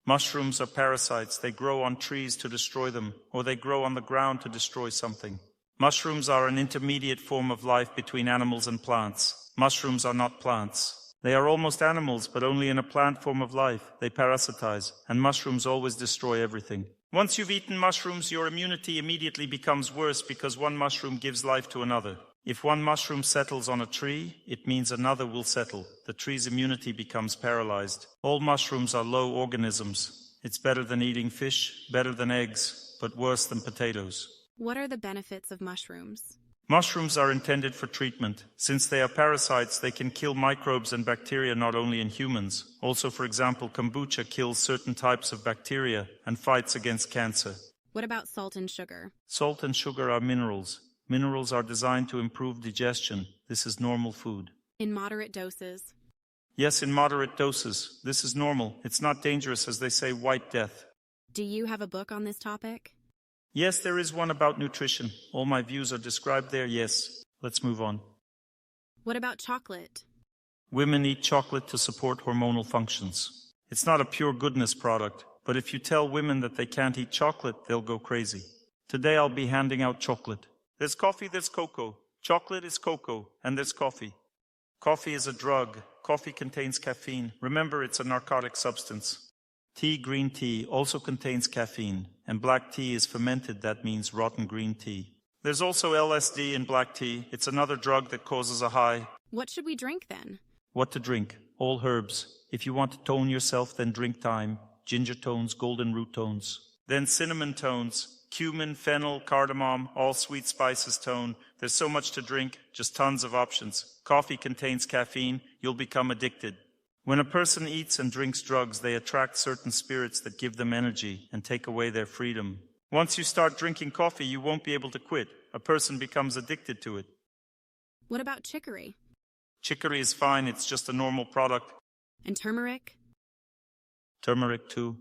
Mushrooms are parasites. They grow on trees to destroy them, or they grow on the ground to destroy something. Mushrooms are an intermediate form of life between animals and plants. Mushrooms are not plants. They are almost animals, but only in a plant form of life. They parasitize, and mushrooms always destroy everything. Once you've eaten mushrooms, your immunity immediately becomes worse because one mushroom gives life to another. If one mushroom settles on a tree, it means another will settle. The tree's immunity becomes paralyzed. All mushrooms are low organisms. It's better than eating fish, better than eggs, but worse than potatoes. What are the benefits of mushrooms? Mushrooms are intended for treatment. Since they are parasites, they can kill microbes and bacteria not only in humans. Also, for example, kombucha kills certain types of bacteria and fights against cancer. What about salt and sugar? Salt and sugar are minerals. Minerals are designed to improve digestion. This is normal food. In moderate doses. Yes, in moderate doses. This is normal. It's not dangerous, as they say, white death. Do you have a book on this topic? Yes, there is one about nutrition. All my views are described there, yes. Let's move on. What about chocolate? Women eat chocolate to support hormonal functions. It's not a pure goodness product, but if you tell women that they can't eat chocolate, they'll go crazy. Today I'll be handing out chocolate. There's coffee, there's cocoa. Chocolate is cocoa, and there's coffee. Coffee is a drug. Coffee contains caffeine. Remember, it's a narcotic substance. Tea, green tea, also contains caffeine, and black tea is fermented. That means rotten green tea. There's also LSD in black tea. It's another drug that causes a high. What should we drink then? What to drink? All herbs. If you want to tone yourself, then drink thyme, ginger tones, golden root tones. Then cinnamon tones, cumin, fennel, cardamom, all sweet spices tone. There's so much to drink, just tons of options. Coffee contains caffeine. You'll become addicted. When a person eats and drinks drugs, they attract certain spirits that give them energy and take away their freedom. Once you start drinking coffee, you won't be able to quit. A person becomes addicted to it. What about chicory? Chicory is fine. It's just a normal product. And turmeric? Turmeric too.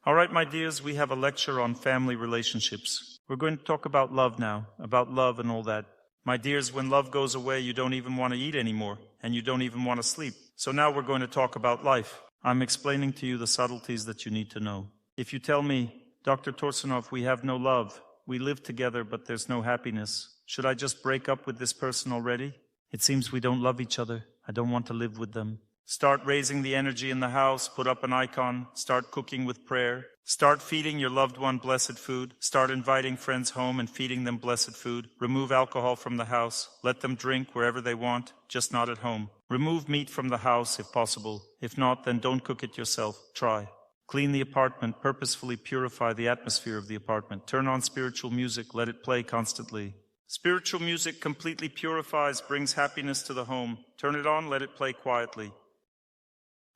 All right, my dears, we have a lecture on family relationships. We're going to talk about love now, about love and all that. My dears, when love goes away, you don't even want to eat anymore, and you don't even want to sleep. So now we're going to talk about life. I'm explaining to you the subtleties that you need to know. If you tell me, Dr. Torsunov, we have no love, we live together, but there's no happiness, should I just break up with this person already? It seems we don't love each other. I don't want to live with them. Start raising the energy in the house, put up an icon, start cooking with prayer, start feeding your loved one blessed food, start inviting friends home and feeding them blessed food, remove alcohol from the house, let them drink wherever they want, just not at home. Remove meat from the house if possible. If not, then don't cook it yourself. Try. Clean the apartment, purposefully purify the atmosphere of the apartment. Turn on spiritual music, let it play constantly. Spiritual music completely purifies, brings happiness to the home. Turn it on, let it play quietly.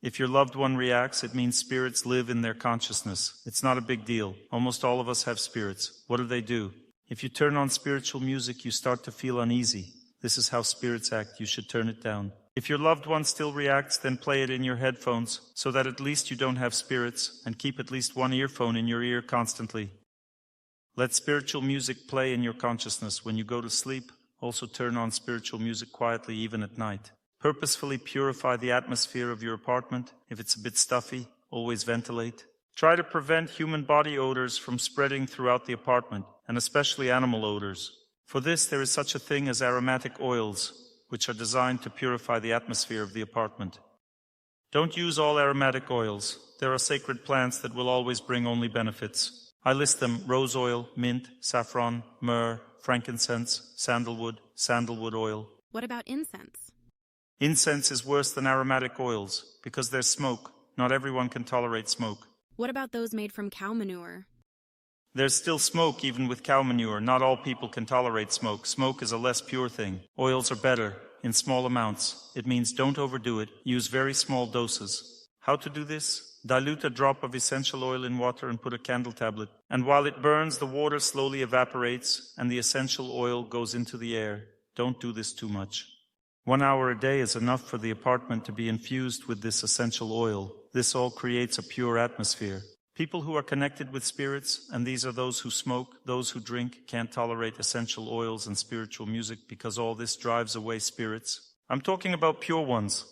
If your loved one reacts, it means spirits live in their consciousness. It's not a big deal. Almost all of us have spirits. What do? If you turn on spiritual music, you start to feel uneasy. This is how spirits act. You should turn it down. If your loved one still reacts, then play it in your headphones so that at least you don't have spirits, and keep at least one earphone in your ear constantly. Let spiritual music play in your consciousness. When you go to sleep, also turn on spiritual music quietly even at night. Purposefully purify the atmosphere of your apartment. If it's a bit stuffy, always ventilate. Try to prevent human body odors from spreading throughout the apartment, and especially animal odors. For this, there is such a thing as aromatic oils, which are designed to purify the atmosphere of the apartment. Don't use all aromatic oils. There are sacred plants that will always bring only benefits. I list them: rose oil, mint, saffron, myrrh, frankincense, sandalwood oil. What about incense? Incense is worse than aromatic oils because there's smoke. Not everyone can tolerate smoke. What about those made from cow manure? There's still smoke even with cow manure. Not all people can tolerate smoke. Smoke is a less pure thing. Oils are better, in small amounts. It means don't overdo it. Use very small doses. How to do this? Dilute a drop of essential oil in water and put a candle tablet. And while it burns, the water slowly evaporates and the essential oil goes into the air. Don't do this too much. 1 hour a day is enough for the apartment to be infused with this essential oil. This all creates a pure atmosphere. People who are connected with spirits, and these are those who smoke, those who drink, can't tolerate essential oils and spiritual music because all this drives away spirits. I'm talking about pure ones.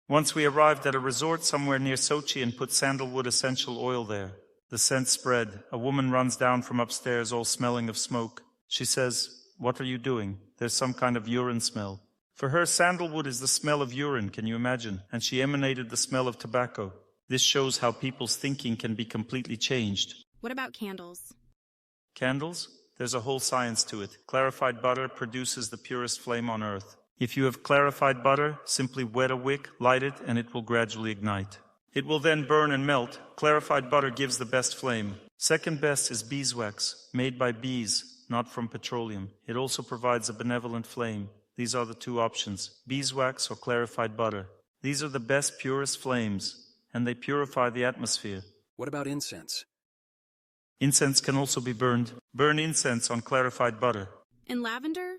Once we arrived at a resort somewhere near Sochi and put sandalwood essential oil there. The scent spread. A woman runs down from upstairs all smelling of smoke. She says, "What are you doing? There's some kind of urine smell." For her, sandalwood is the smell of urine, can you imagine? And she emanated the smell of tobacco. This shows how people's thinking can be completely changed. What about candles? Candles? There's a whole science to it. Clarified butter produces the purest flame on earth. If you have clarified butter, simply wet a wick, light it, and it will gradually ignite. It will then burn and melt. Clarified butter gives the best flame. Second best is beeswax, made by bees, not from petroleum. It also provides a benevolent flame. These are the two options, beeswax or clarified butter. These are the best, purest flames, and they purify the atmosphere. What about incense? Incense can also be burned. Burn incense on clarified butter. And lavender?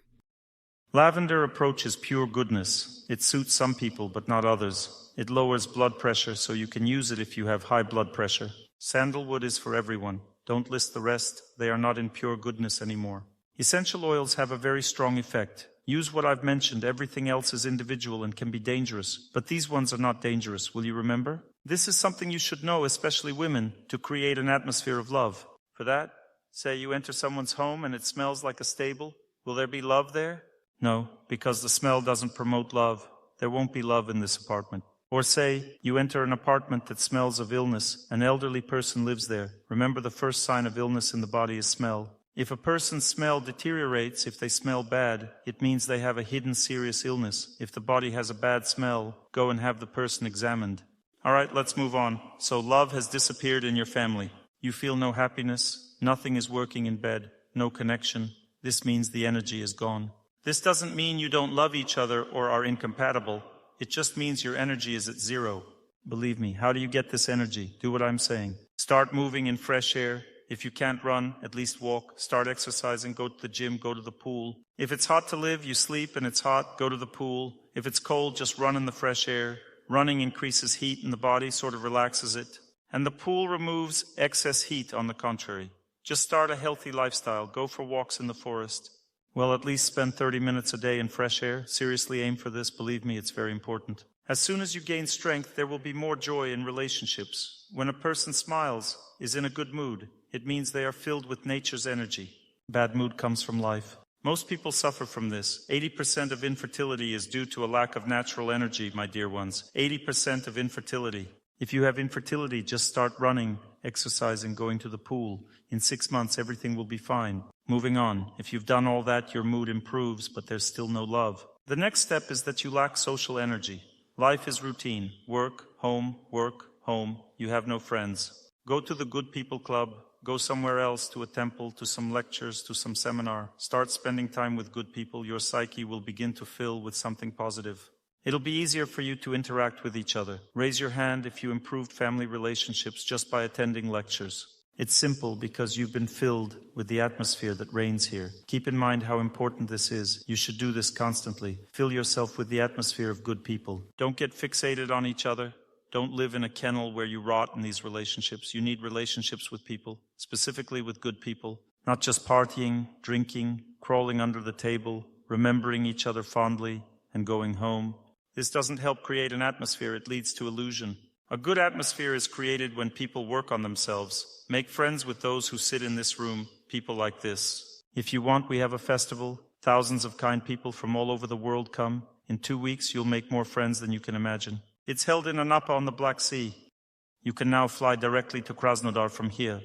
Lavender approaches pure goodness. It suits some people, but not others. It lowers blood pressure, so you can use it if you have high blood pressure. Sandalwood is for everyone. Don't list the rest. They are not in pure goodness anymore. Essential oils have a very strong effect. Use what I've mentioned. Everything else is individual and can be dangerous. But these ones are not dangerous. Will you remember? This is something you should know, especially women, to create an atmosphere of love. For that, say you enter someone's home and it smells like a stable. Will there be love there? No, because the smell doesn't promote love. There won't be love in this apartment. Or say you enter an apartment that smells of illness. An elderly person lives there. Remember, the first sign of illness in the body is smell. If a person's smell deteriorates, if they smell bad, it means they have a hidden serious illness. If the body has a bad smell, go and have the person examined. All right, let's move on. So love has disappeared in your family. You feel no happiness. Nothing is working in bed. No connection. This means the energy is gone. This doesn't mean you don't love each other or are incompatible. It just means your energy is at zero. Believe me, how do you get this energy? Do what I'm saying. Start moving in fresh air. If you can't run, at least walk. Start exercising, go to the gym, go to the pool. If it's hot to live, you sleep and it's hot, go to the pool. If it's cold, just run in the fresh air. Running increases heat in the body, sort of relaxes it. And the pool removes excess heat, on the contrary. Just start a healthy lifestyle. Go for walks in the forest. Well, at least spend 30 minutes a day in fresh air. Seriously aim for this. Believe me, it's very important. As soon as you gain strength, there will be more joy in relationships. When a person smiles, is in a good mood, it means they are filled with nature's energy. Bad mood comes from life. Most people suffer from this. 80% of infertility is due to a lack of natural energy, my dear ones. 80% of infertility. If you have infertility, just start running, exercising, going to the pool. In 6 months, everything will be fine. Moving on. If you've done all that, your mood improves, but there's still no love. The next step is that you lack social energy. Life is routine. Work, home, you have no friends. Go to the Good People Club. Go somewhere else, to a temple, to some lectures, to some seminar. Start spending time with good people. Your psyche will begin to fill with something positive. It'll be easier for you to interact with each other. Raise your hand if you improved family relationships just by attending lectures. It's simple because you've been filled with the atmosphere that reigns here. Keep in mind how important this is. You should do this constantly. Fill yourself with the atmosphere of good people. Don't get fixated on each other. Don't live in a kennel where you rot in these relationships. You need relationships with people, specifically with good people. Not just partying, drinking, crawling under the table, remembering each other fondly, and going home. This doesn't help create an atmosphere. It leads to illusion. A good atmosphere is created when people work on themselves. Make friends with those who sit in this room, people like this. If you want, we have a festival. Thousands of kind people from all over the world come. In 2 weeks, you'll make more friends than you can imagine. It's held in Anapa on the Black Sea. You can now fly directly to Krasnodar from here.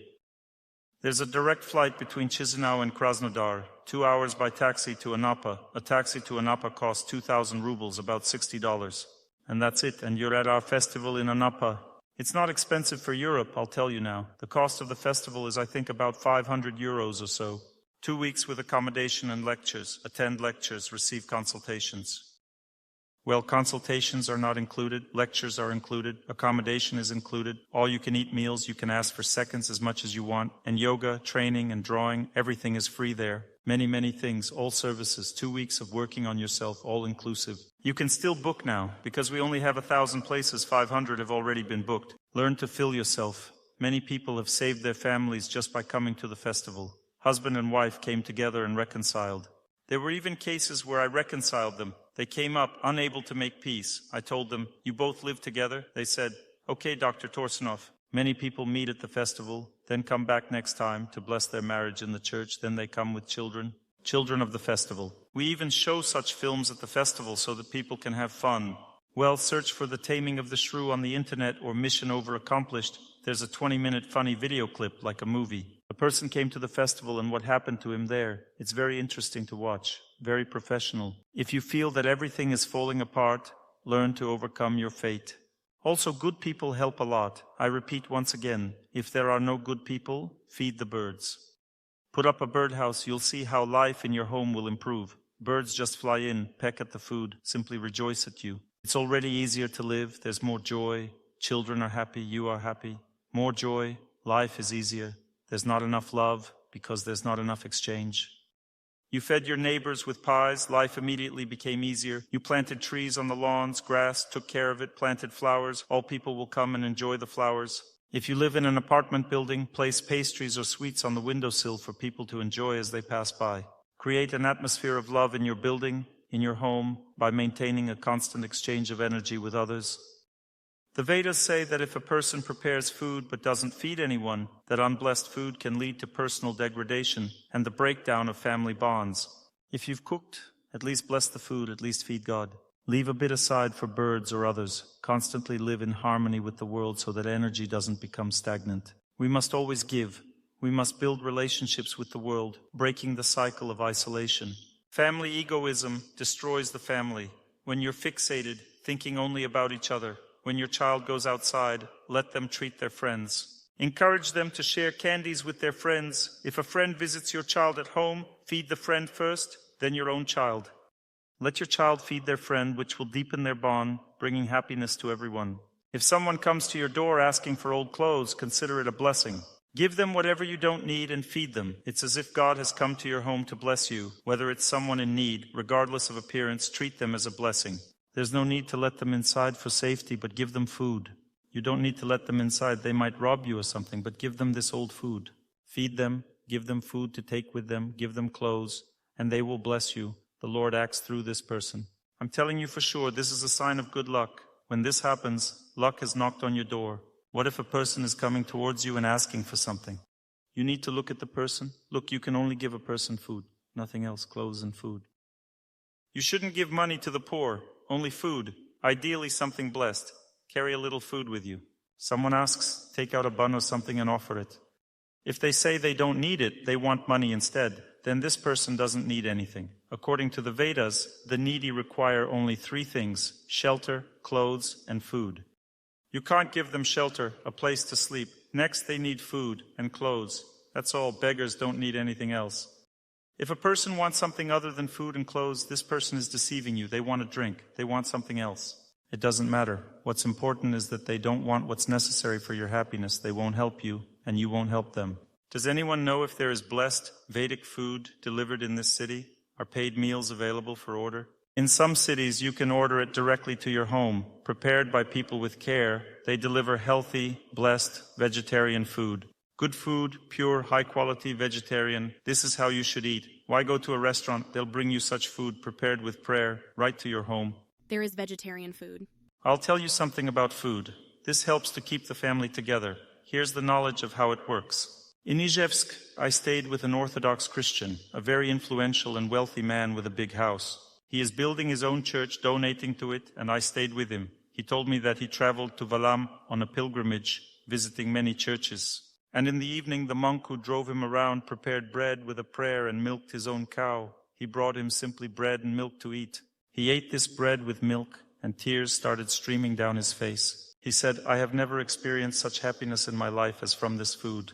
There's a direct flight between Chisinau and Krasnodar, 2 hours by taxi to Anapa. A taxi to Anapa costs 2,000 rubles, about $60. And that's it, and you're at our festival in Anapa. It's not expensive for Europe, I'll tell you now. The cost of the festival is, I think, about 500 euros or so. 2 weeks with accommodation and lectures. Attend lectures, receive consultations. Well, consultations are not included, lectures are included, accommodation is included, all-you-can-eat meals, you can ask for seconds as much as you want, and yoga, training, and drawing, everything is free there. Many, many things, all services, 2 weeks of working on yourself, all inclusive. You can still book now, because we only have 1,000 places, 500 have already been booked. Learn to fill yourself. Many people have saved their families just by coming to the festival. Husband and wife came together and reconciled. There were even cases where I reconciled them. They came up, unable to make peace. I told them, "You both live together?" They said, "Okay, Dr. Torsunov." Many people meet at the festival, then come back next time to bless their marriage in the church. Then they come with children of the festival. We even show such films at the festival so that people can have fun. Well, search for The Taming of the Shrew on the internet or Mission Over Accomplished. There's a 20-minute funny video clip like a movie. A person came to the festival and what happened to him there. It's very interesting to watch, very professional. If you feel that everything is falling apart, learn to overcome your fate. Also, good people help a lot. I repeat once again, if there are no good people, feed the birds. Put up a birdhouse, you'll see how life in your home will improve. Birds just fly in, peck at the food, simply rejoice at you. It's already easier to live, there's more joy, children are happy, you are happy. More joy, life is easier. There's not enough love because there's not enough exchange. You fed your neighbors with pies, life immediately became easier. You planted trees on the lawns, grass, took care of it, planted flowers. All people will come and enjoy the flowers. If you live in an apartment building, place pastries or sweets on the windowsill for people to enjoy as they pass by. Create an atmosphere of love in your building, in your home, by maintaining a constant exchange of energy with others. The Vedas say that if a person prepares food but doesn't feed anyone, that unblessed food can lead to personal degradation and the breakdown of family bonds. If you've cooked, at least bless the food, at least feed God. Leave a bit aside for birds or others. Constantly live in harmony with the world so that energy doesn't become stagnant. We must always give. We must build relationships with the world, breaking the cycle of isolation. Family egoism destroys the family. When you're fixated, thinking only about each other, when your child goes outside, let them treat their friends. Encourage them to share candies with their friends. If a friend visits your child at home, feed the friend first, then your own child. Let your child feed their friend, which will deepen their bond, bringing happiness to everyone. If someone comes to your door asking for old clothes, consider it a blessing. Give them whatever you don't need and feed them. It's as if God has come to your home to bless you. Whether it's someone in need, regardless of appearance, treat them as a blessing. There's no need to let them inside for safety, but give them food. You don't need to let them inside. They might rob you or something, but give them this old food. Feed them, give them food to take with them, give them clothes, and they will bless you. The Lord acts through this person. I'm telling you for sure, this is a sign of good luck. When this happens, luck has knocked on your door. What if a person is coming towards you and asking for something? You need to look at the person. Look, you can only give a person food, nothing else, clothes and food. You shouldn't give money to the poor, only food, ideally something blessed. Carry a little food with you. Someone asks, take out a bun or something and offer it. If they say they don't need it, they want money instead, then this person doesn't need anything. According to the Vedas, the needy require only 3 things: shelter, clothes, and food. You can't give them shelter, a place to sleep. Next, they need food and clothes. That's all. Beggars don't need anything else. If a person wants something other than food and clothes, this person is deceiving you. They want a drink. They want something else. It doesn't matter. What's important is that they don't want what's necessary for your happiness. They won't help you, and you won't help them. Does anyone know if there is blessed Vedic food delivered in this city? Are paid meals available for order? In some cities, you can order it directly to your home, prepared by people with care. They deliver healthy, blessed, vegetarian food. Good food, pure, high-quality vegetarian. This is how you should eat. Why go to a restaurant? They'll bring you such food prepared with prayer right to your home. There is vegetarian food. I'll tell you something about food. This helps to keep the family together. Here's the knowledge of how it works. In Izhevsk, I stayed with an Orthodox Christian, a very influential and wealthy man with a big house. He is building his own church, donating to it, and I stayed with him. He told me that he traveled to Valam on a pilgrimage, visiting many churches. And in the evening, the monk who drove him around prepared bread with a prayer and milked his own cow. He brought him simply bread and milk to eat. He ate this bread with milk, and tears started streaming down his face. He said, "I have never experienced such happiness in my life as from this food."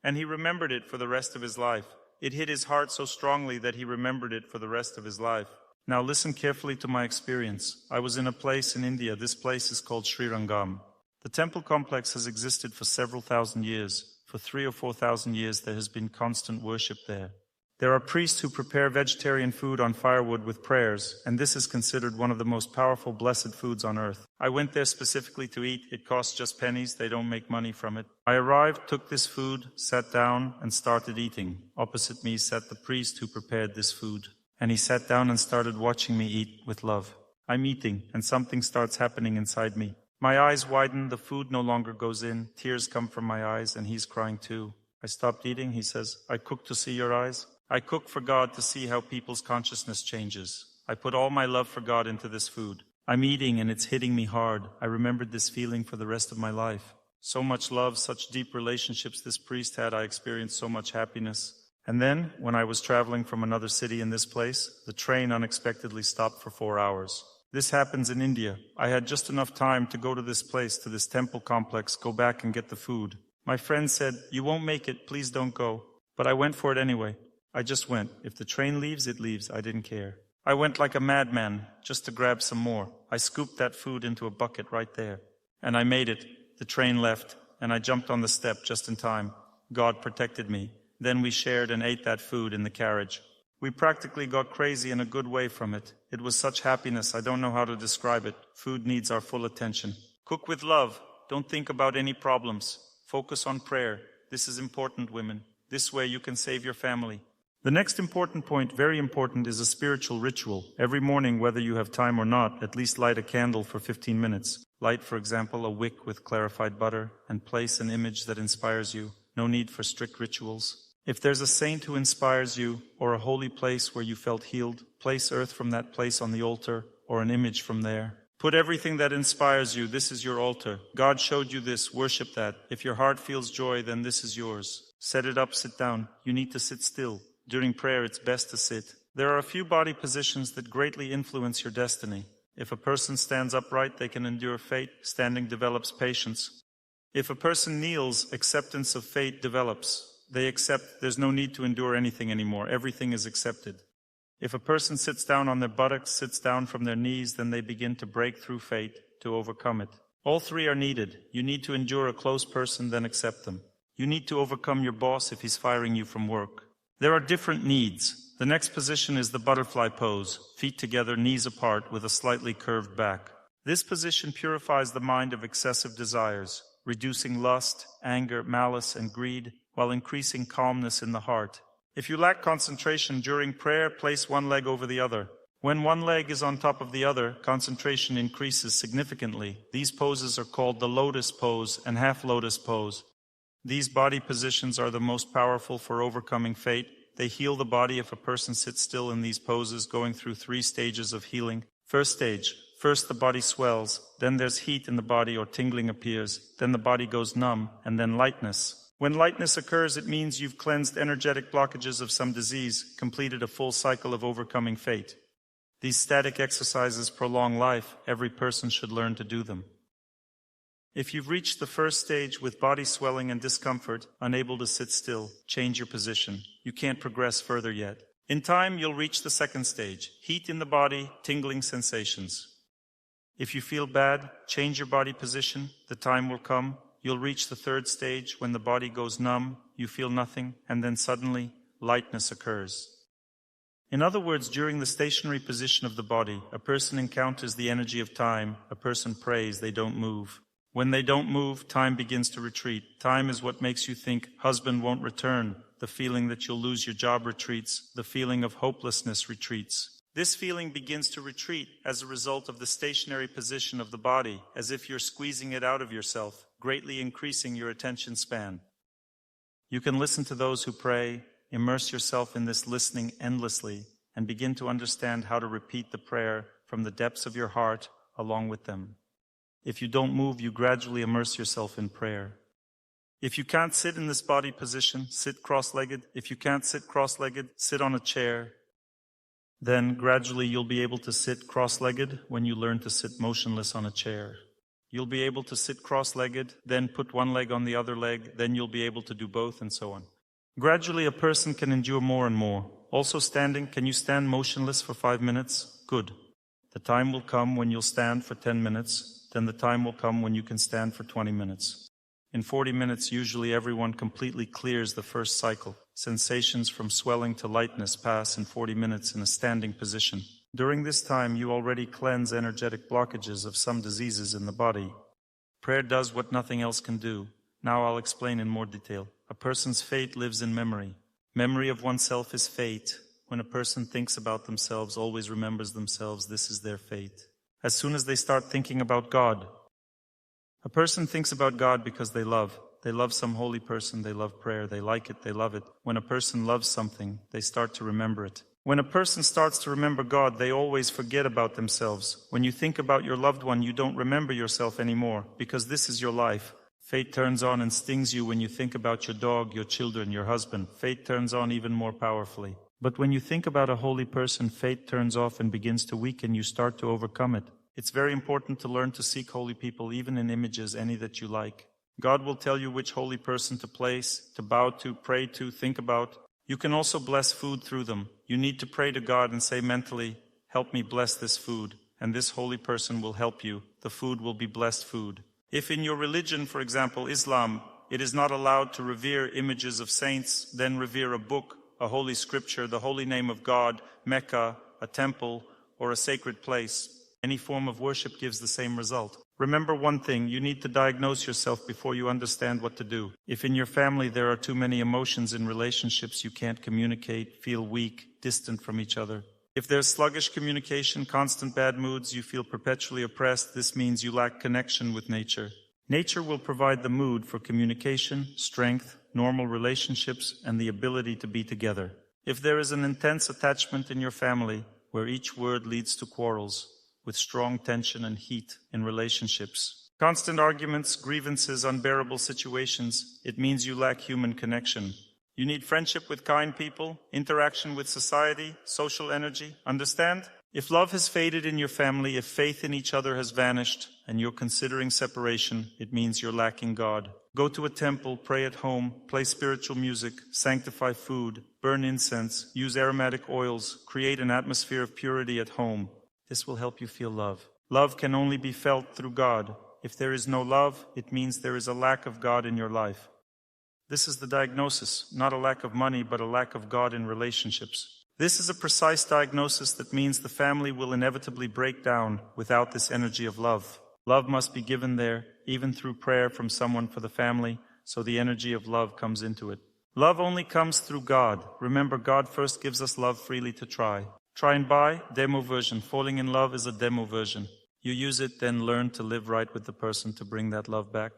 And he remembered it for the rest of his life. It hit his heart so strongly that he remembered it for the rest of his life. Now listen carefully to my experience. I was in a place in India. This place is called Srirangam. The temple complex has existed for several thousand years. For 3,000 or 4,000 years there has been constant worship there. There are priests who prepare vegetarian food on firewood with prayers, and this is considered one of the most powerful blessed foods on earth. I went there specifically to eat. It costs just pennies. They don't make money from it. I arrived, took this food, sat down, and started eating. Opposite me sat the priest who prepared this food, and he sat down and started watching me eat with love. I'm eating, and something starts happening inside me. My eyes widen, the food no longer goes in, tears come from my eyes, and he's crying too. I stopped eating. He says, "I cook to see your eyes. I cook for God to see how people's consciousness changes. I put all my love for God into this food. I'm eating and it's hitting me hard. I remembered this feeling for the rest of my life. So much love, such deep relationships this priest had. I experienced so much happiness. And then, when I was traveling from another city in this place, the train unexpectedly stopped for 4 hours. This happens in India. I had just enough time to go to this place, to this temple complex, go back and get the food. My friend said, "You won't make it, please don't go." But I went for it anyway. I just went. If the train leaves, it leaves. I didn't care. I went like a madman, just to grab some more. I scooped that food into a bucket right there. And I made it. The train left, and I jumped on the step just in time. God protected me. Then we shared and ate that food in the carriage. We practically got crazy in a good way from it. It was such happiness, I don't know how to describe it. Food needs our full attention. Cook with love. Don't think about any problems. Focus on prayer. This is important, women. This way you can save your family. The next important point, very important, is a spiritual ritual. Every morning, whether you have time or not, at least light a candle for 15 minutes. Light, for example, a wick with clarified butter, and place an image that inspires you. No need for strict rituals. If there's a saint who inspires you, or a holy place where you felt healed, place earth from that place on the altar, or an image from there. Put everything that inspires you. This is your altar. God showed you this. Worship that. If your heart feels joy, then this is yours. Set it up, sit down. You need to sit still. During prayer, it's best to sit. There are a few body positions that greatly influence your destiny. If a person stands upright, they can endure fate. Standing develops patience. If a person kneels, acceptance of fate develops. They accept there's no need to endure anything anymore. Everything is accepted. If a person sits down on their buttocks, sits down from their knees, then they begin to break through fate, to overcome it. All three are needed. You need to endure a close person, then accept them. You need to overcome your boss if he's firing you from work. There are different needs. The next position is the butterfly pose, feet together, knees apart, with a slightly curved back. This position purifies the mind of excessive desires, reducing lust, anger, malice, and greed, while increasing calmness in the heart. If you lack concentration during prayer, place one leg over the other. When one leg is on top of the other, concentration increases significantly. These poses are called the lotus pose and half lotus pose. These body positions are the most powerful for overcoming fate. They heal the body if a person sits still in these poses, going through 3 stages of healing. First stage. First the body swells, then there's heat in the body or tingling appears, then the body goes numb, and then lightness. When lightness occurs, it means you've cleansed energetic blockages of some disease, completed a full cycle of overcoming fate. These static exercises prolong life. Every person should learn to do them. If you've reached the first stage with body swelling and discomfort, unable to sit still, change your position. You can't progress further yet. In time, you'll reach the second stage, heat in the body, tingling sensations. If you feel bad, change your body position. The time will come. You'll reach the third stage when the body goes numb, you feel nothing, and then suddenly lightness occurs. In other words, during the stationary position of the body, a person encounters the energy of time. A person prays, they don't move. When they don't move, time begins to retreat. Time is what makes you think husband won't return. The feeling that you'll lose your job retreats. The feeling of hopelessness retreats. This feeling begins to retreat as a result of the stationary position of the body, as if you're squeezing it out of yourself, greatly increasing your attention span. You can listen to those who pray, immerse yourself in this listening endlessly, and begin to understand how to repeat the prayer from the depths of your heart along with them. If you don't move, you gradually immerse yourself in prayer. If you can't sit in this body position, sit cross-legged. If you can't sit cross-legged, sit on a chair. Then gradually you'll be able to sit cross-legged when you learn to sit motionless on a chair. You'll be able to sit cross-legged, then put one leg on the other leg, then you'll be able to do both, and so on. Gradually a person can endure more and more. Also standing, can you stand motionless for 5 minutes? Good. The time will come when you'll stand for 10 minutes, then the time will come when you can stand for 20 minutes. In 40 minutes, usually everyone completely clears the first cycle. Sensations from swelling to lightness pass in 40 minutes in a standing position. During this time, you already cleanse energetic blockages of some diseases in the body. Prayer does what nothing else can do. Now I'll explain in more detail. A person's fate lives in memory. Memory of oneself is fate. When a person thinks about themselves, always remembers themselves, this is their fate. As soon as they start thinking about God, a person thinks about God because they love. They love some holy person, they love prayer, they like it, they love it. When a person loves something, they start to remember it. When a person starts to remember God, they always forget about themselves. When you think about your loved one, you don't remember yourself anymore, because this is your life. Fate turns on and stings you when you think about your dog, your children, your husband. Fate turns on even more powerfully. But when you think about a holy person, fate turns off and begins to weaken. You start to overcome it. It's very important to learn to seek holy people, even in images, any that you like. God will tell you which holy person to place, to bow to, pray to, think about. You can also bless food through them. You need to pray to God and say mentally, help me bless this food, and this holy person will help you. The food will be blessed food. If in your religion, for example, Islam, it is not allowed to revere images of saints, then revere a book, a holy scripture, the holy name of God, Mecca, a temple, or a sacred place. Any form of worship gives the same result. Remember one thing, you need to diagnose yourself before you understand what to do. If in your family there are too many emotions in relationships, you can't communicate, feel weak, distant from each other. If there's sluggish communication, constant bad moods, you feel perpetually oppressed, this means you lack connection with nature. Nature will provide the mood for communication, strength, normal relationships, and the ability to be together. If there is an intense attachment in your family, where each word leads to quarrels, with strong tension and heat in relationships, constant arguments, grievances, unbearable situations, it means you lack human connection. You need friendship with kind people, interaction with society, social energy. Understand? If love has faded in your family, if faith in each other has vanished, and you're considering separation, it means you're lacking God. Go to a temple, pray at home, play spiritual music, sanctify food, burn incense, use aromatic oils, create an atmosphere of purity at home. This will help you feel love. Love can only be felt through God. If there is no love, it means there is a lack of God in your life. This is the diagnosis, not a lack of money, but a lack of God in relationships. This is a precise diagnosis that means the family will inevitably break down without this energy of love. Love must be given there, even through prayer from someone for the family, so the energy of love comes into it. Love only comes through God. Remember, God first gives us love freely to try. Try and buy, demo version. Falling in love is a demo version. You use it, then learn to live right with the person to bring that love back.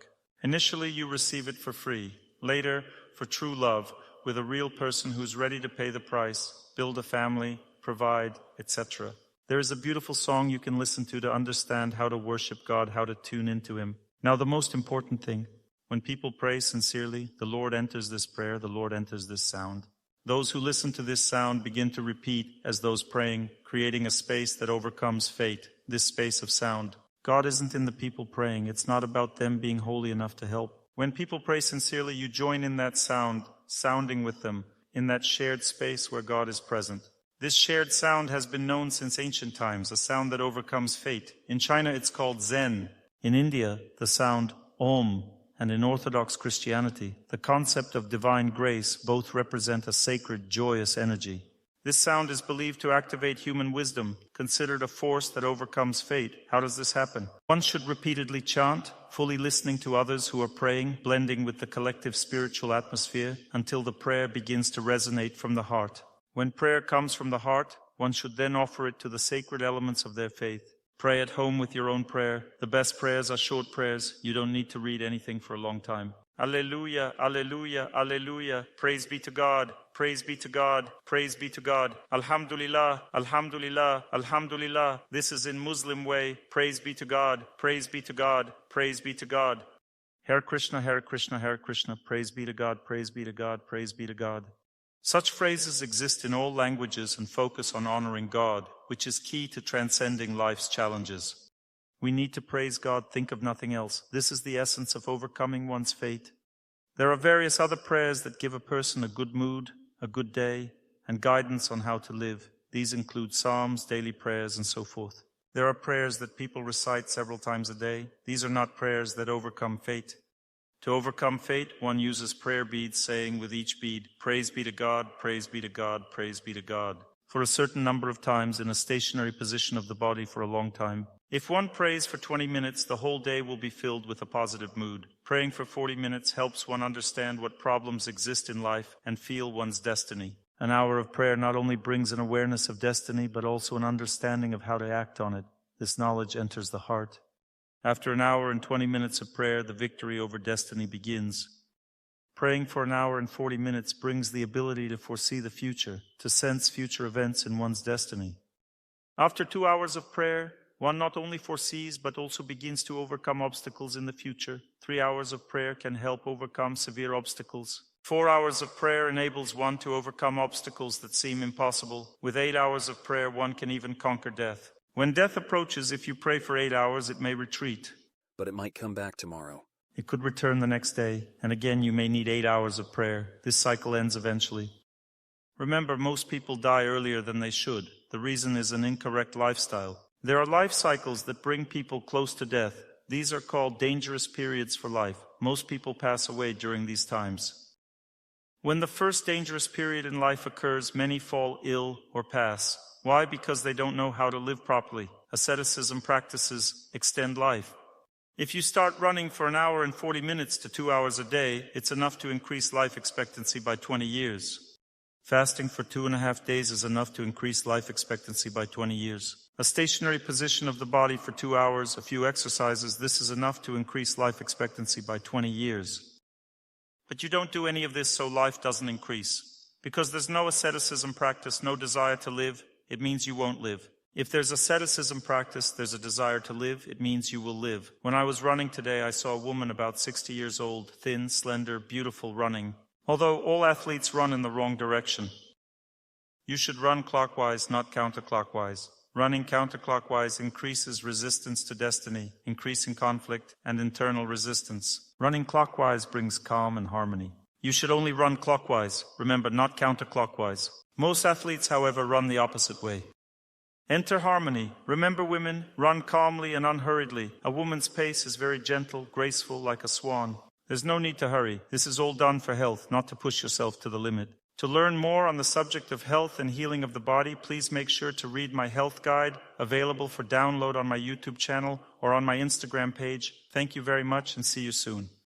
Initially, you receive it for free. Later, for true love, with a real person who's ready to pay the price, build a family, provide, etc. There is a beautiful song you can listen to understand how to worship God, how to tune into Him. Now, the most important thing, when people pray sincerely, the Lord enters this prayer, the Lord enters this sound. Those who listen to this sound begin to repeat as those praying, creating a space that overcomes fate, this space of sound. God isn't in the people praying. It's not about them being holy enough to help. When people pray sincerely, you join in that sound, sounding with them, in that shared space where God is present. This shared sound has been known since ancient times, a sound that overcomes fate. In China, it's called Zen. In India, the sound Om and in Orthodox Christianity, the concept of divine grace both represent a sacred, joyous energy. This sound is believed to activate human wisdom, considered a force that overcomes fate. How does this happen? One should repeatedly chant, fully listening to others who are praying, blending with the collective spiritual atmosphere, until the prayer begins to resonate from the heart. When prayer comes from the heart, one should then offer it to the sacred elements of their faith. Pray at home with your own prayer. The best prayers are short prayers. You don't need to read anything for a long time. Alleluia, alleluia, alleluia. Praise be to God, praise be to God, praise be to God. Alhamdulillah, alhamdulillah, alhamdulillah. This is in Muslim way. Praise be to God, praise be to God, praise be to God. Hare Krishna, Hare Krishna, Hare Krishna. Praise be to God, praise be to God, praise be to God. Such phrases exist in all languages and focus on honoring God, which is key to transcending life's challenges. We need to praise God, think of nothing else. This is the essence of overcoming one's fate. There are various other prayers that give a person a good mood, a good day, and guidance on how to live. These include psalms, daily prayers, and so forth. There are prayers that people recite several times a day. These are not prayers that overcome fate. To overcome fate, one uses prayer beads, saying with each bead, "Praise be to God, praise be to God, praise be to God," for a certain number of times in a stationary position of the body for a long time. If one prays for 20 minutes, the whole day will be filled with a positive mood. Praying for 40 minutes helps one understand what problems exist in life and feel one's destiny. An hour of prayer not only brings an awareness of destiny, but also an understanding of how to act on it. This knowledge enters the heart. After an hour and 20 minutes of prayer, the victory over destiny begins. Praying for an hour and 40 minutes brings the ability to foresee the future, to sense future events in one's destiny. After 2 hours of prayer, one not only foresees but also begins to overcome obstacles in the future. 3 hours of prayer can help overcome severe obstacles. 4 hours of prayer enables one to overcome obstacles that seem impossible. With 8 hours of prayer, one can even conquer death. When death approaches, if you pray for 8 hours, it may retreat. But it might come back tomorrow. It could return the next day, and again you may need 8 hours of prayer. This cycle ends eventually. Remember, most people die earlier than they should. The reason is an incorrect lifestyle. There are life cycles that bring people close to death. These are called dangerous periods for life. Most people pass away during these times. When the first dangerous period in life occurs, many fall ill or pass. Why? Because they don't know how to live properly. Asceticism practices extend life. If you start running for an hour and 40 minutes to 2 hours a day, it's enough to increase life expectancy by 20 years. Fasting for 2.5 days is enough to increase life expectancy by 20 years. A stationary position of the body for 2 hours, a few exercises, this is enough to increase life expectancy by 20 years. But you don't do any of this so life doesn't increase. Because there's no asceticism practice, no desire to live, it means you won't live. If there's asceticism practice, there's a desire to live, it means you will live. When I was running today, I saw a woman about 60 years old, thin, slender, beautiful, running. Although all athletes run in the wrong direction. You should run clockwise, not counterclockwise. Running counterclockwise increases resistance to destiny, increasing conflict and internal resistance. Running clockwise brings calm and harmony. You should only run clockwise, remember, not counterclockwise. Most athletes, however, run the opposite way. Enter harmony. Remember, women, run calmly and unhurriedly. A woman's pace is very gentle, graceful, like a swan. There's no need to hurry. This is all done for health, not to push yourself to the limit. To learn more on the subject of health and healing of the body, please make sure to read my health guide, available for download on my YouTube channel or on my Instagram page. Thank you very much and see you soon.